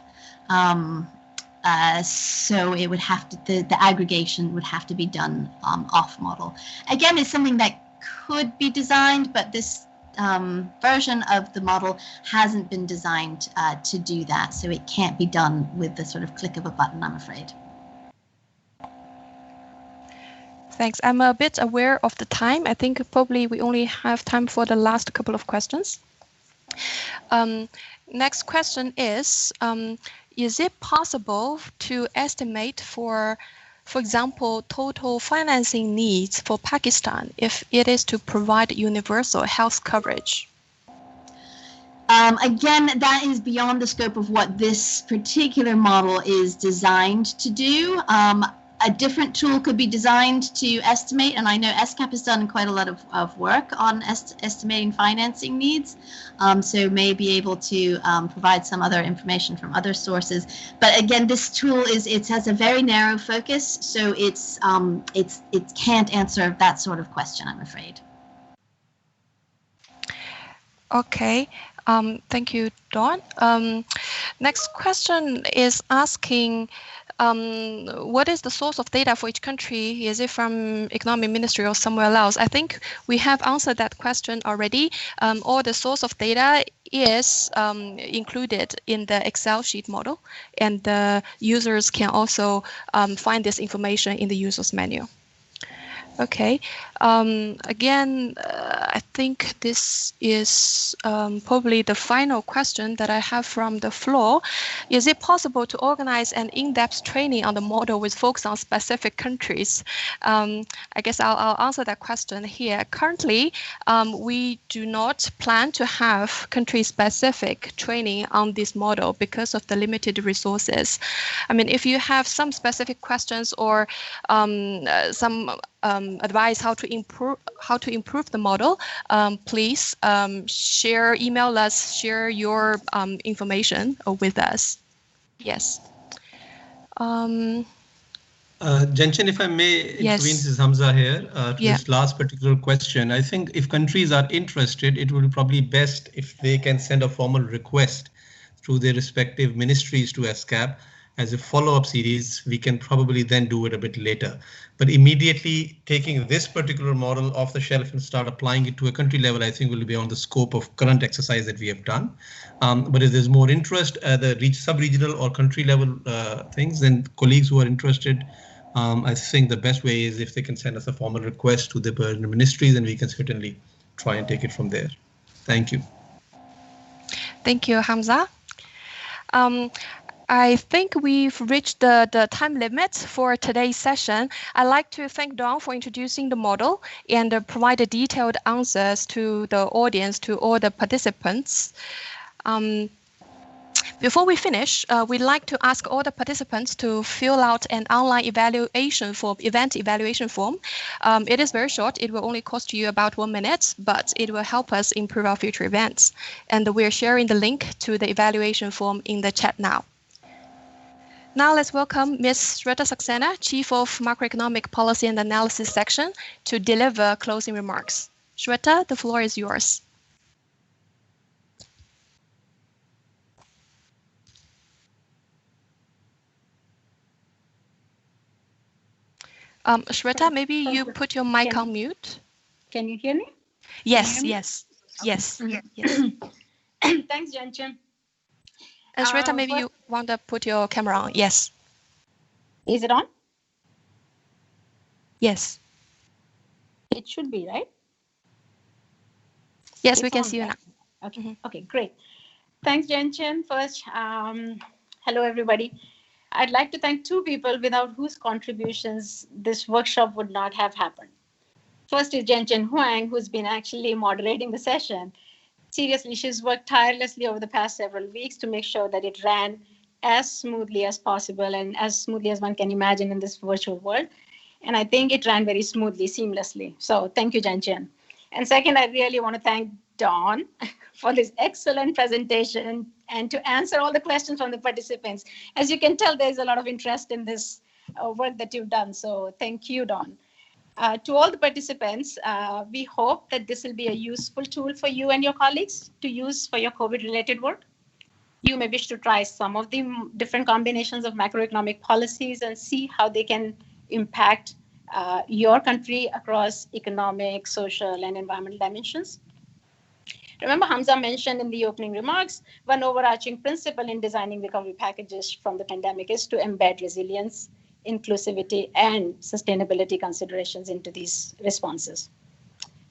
So it would have to, the aggregation would have to be done off model. Again, it's something that could be designed, but this version of the model hasn't been designed to do that, so it can't be done with the sort of click of a button, I'm afraid. Thanks. I'm a bit aware of the time. I think probably we only have time for the last couple of questions. Next question is it possible to estimate for example, total financing needs for Pakistan if it is to provide universal health coverage? Again, that is beyond the scope of what this particular model is designed to do. A different tool could be designed to estimate, and I know SCAP has done quite a lot of work on estimating financing needs, so may be able to provide some other information from other sources. But again, this tool it has a very narrow focus, so it can't answer that sort of question, I'm afraid. Okay. Thank you, Dawn. Next question is asking, what is the source of data for each country? Is it from Economic Ministry or somewhere else? I think we have answered that question already. All the source of data is included in the Excel sheet model, and the users can also find this information in the user's manual. Okay. Again, I think this is probably the final question that I have from the floor. Is it possible to organize an in-depth training on the model with focus on specific countries? I guess I'll answer that question here. Currently, we do not plan to have country-specific training on this model because of the limited resources. I mean, if you have some specific questions or some advice how to improve the model, please email us, share your information with us. Yes. Jenchen, if I may intervene, this is Hamza here, to this last particular question. I think if countries are interested, it would be probably best if they can send a formal request through their respective ministries to SCAP as a follow-up series. We can probably then do it a bit later. But immediately taking this particular model off the shelf and start applying it to a country level, I think will be beyond the scope of current exercise that we have done. But if there's more interest at the sub-regional or country level things, then colleagues who are interested, I think the best way is if they can send us a formal request to the ministries, and we can certainly try and take it from there. Thank you. Thank you, Hamza. I think we've reached the time limit for today's session. I'd like to thank Dawn for introducing the model and provide detailed answers to the audience, to all the participants. Before we finish, we'd like to ask all the participants to fill out an online event evaluation form. It is very short. It will only cost you about 1 minute, but it will help us improve our future events. And we're sharing the link to the evaluation form in the chat now. Now let's welcome Ms. Shweta Saxena, Chief of Macroeconomic Policy and Analysis Section, to deliver closing remarks. Shweta, the floor is yours. Shweta, maybe you put your mic on mute. Can you hear me? Yes, yes, yes. Okay. Yes. Thanks, Jenchen. And Shweta, maybe you want to put your camera on. Yes. Is it on? Yes. It should be, right? Yes, we can see you now. Okay. Okay, great. Thanks, Jenchen. First, hello, everybody. I'd like to thank two people without whose contributions this workshop would not have happened. First is Jenchen Huang, who's been actually moderating the session. Seriously, she's worked tirelessly over the past several weeks to make sure that it ran as smoothly as possible and as smoothly as one can imagine in this virtual world. And I think it ran very smoothly, seamlessly. So thank you, Jenchen. And second, I really want to thank Dawn, for this excellent presentation and to answer all the questions from the participants. As you can tell, there's a lot of interest in this work that you've done. So thank you, Dawn. To all the participants, we hope that this will be a useful tool for you and your colleagues to use for your COVID-related work. You may wish to try some of the different combinations of macroeconomic policies and see how they can impact your country across economic, social, and environmental dimensions. Remember, Hamza mentioned in the opening remarks, one overarching principle in designing recovery packages from the pandemic is to embed resilience, inclusivity, and sustainability considerations into these responses.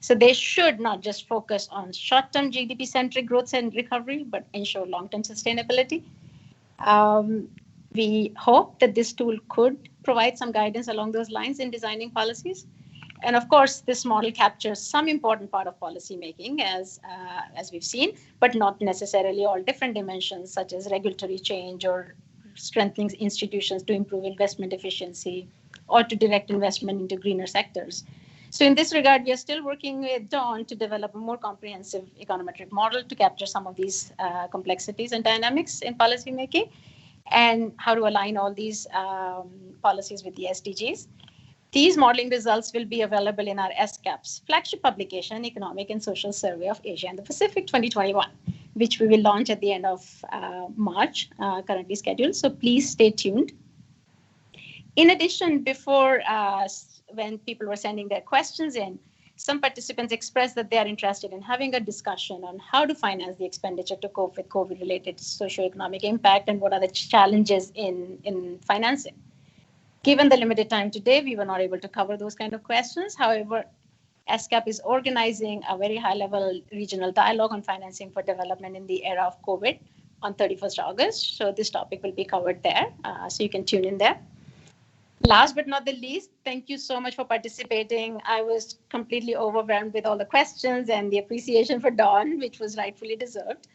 So they should not just focus on short-term GDP-centric growth and recovery, but ensure long-term sustainability. We hope that this tool could provide some guidance along those lines in designing policies. And of course, this model captures some important part of policymaking, as we've seen, but not necessarily all different dimensions, such as regulatory change or strengthening institutions to improve investment efficiency or to direct investment into greener sectors. So in this regard, we are still working with Dawn to develop a more comprehensive econometric model to capture some of these complexities and dynamics in policymaking and how to align all these policies with the SDGs. These modeling results will be available in our SCAP's flagship publication, Economic and Social Survey of Asia and the Pacific 2021, which we will launch at the end of March, currently scheduled. So please stay tuned. In addition, before when people were sending their questions in, some participants expressed that they are interested in having a discussion on how to finance the expenditure to cope with COVID-related socioeconomic impact and what are the challenges in financing. Given the limited time today, we were not able to cover those kind of questions. However, SCAP is organizing a very high-level regional dialogue on financing for development in the era of COVID on 31st August. So this topic will be covered there. So you can tune in there. Last but not the least, thank you so much for participating. I was completely overwhelmed with all the questions and the appreciation for Dawn, which was rightfully deserved.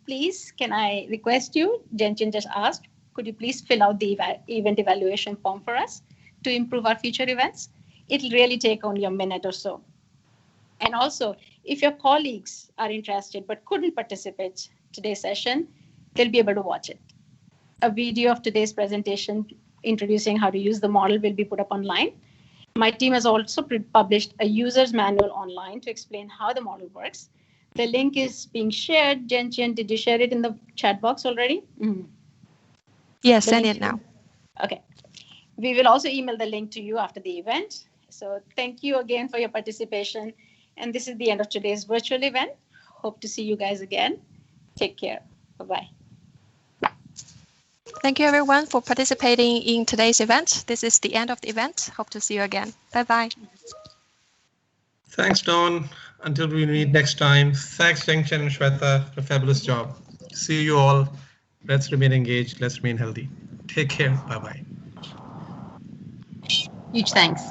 Please, can I request you, Jenchen just asked, could you please fill out the event evaluation form for us to improve our future events? It'll really take only a minute or so. And also, if your colleagues are interested but couldn't participate today's session, they'll be able to watch it. A video of today's presentation introducing how to use the model will be put up online. My team has also published a user's manual online to explain how the model works. The link is being shared. Jenchen, did you share it in the chat box already? Mm-hmm. Yes, send it now. Okay. We will also email the link to you after the event. So thank you again for your participation. And this is the end of today's virtual event. Hope to see you guys again. Take care. Bye-bye. Thank you, everyone, for participating in today's event. This is the end of the event. Hope to see you again. Bye-bye. Thanks, Dawn. Until we meet next time. Thanks, Jenchen and Shweta, for a fabulous job. See you all. Let's remain engaged. Let's remain healthy. Take care. Bye-bye. Huge thanks.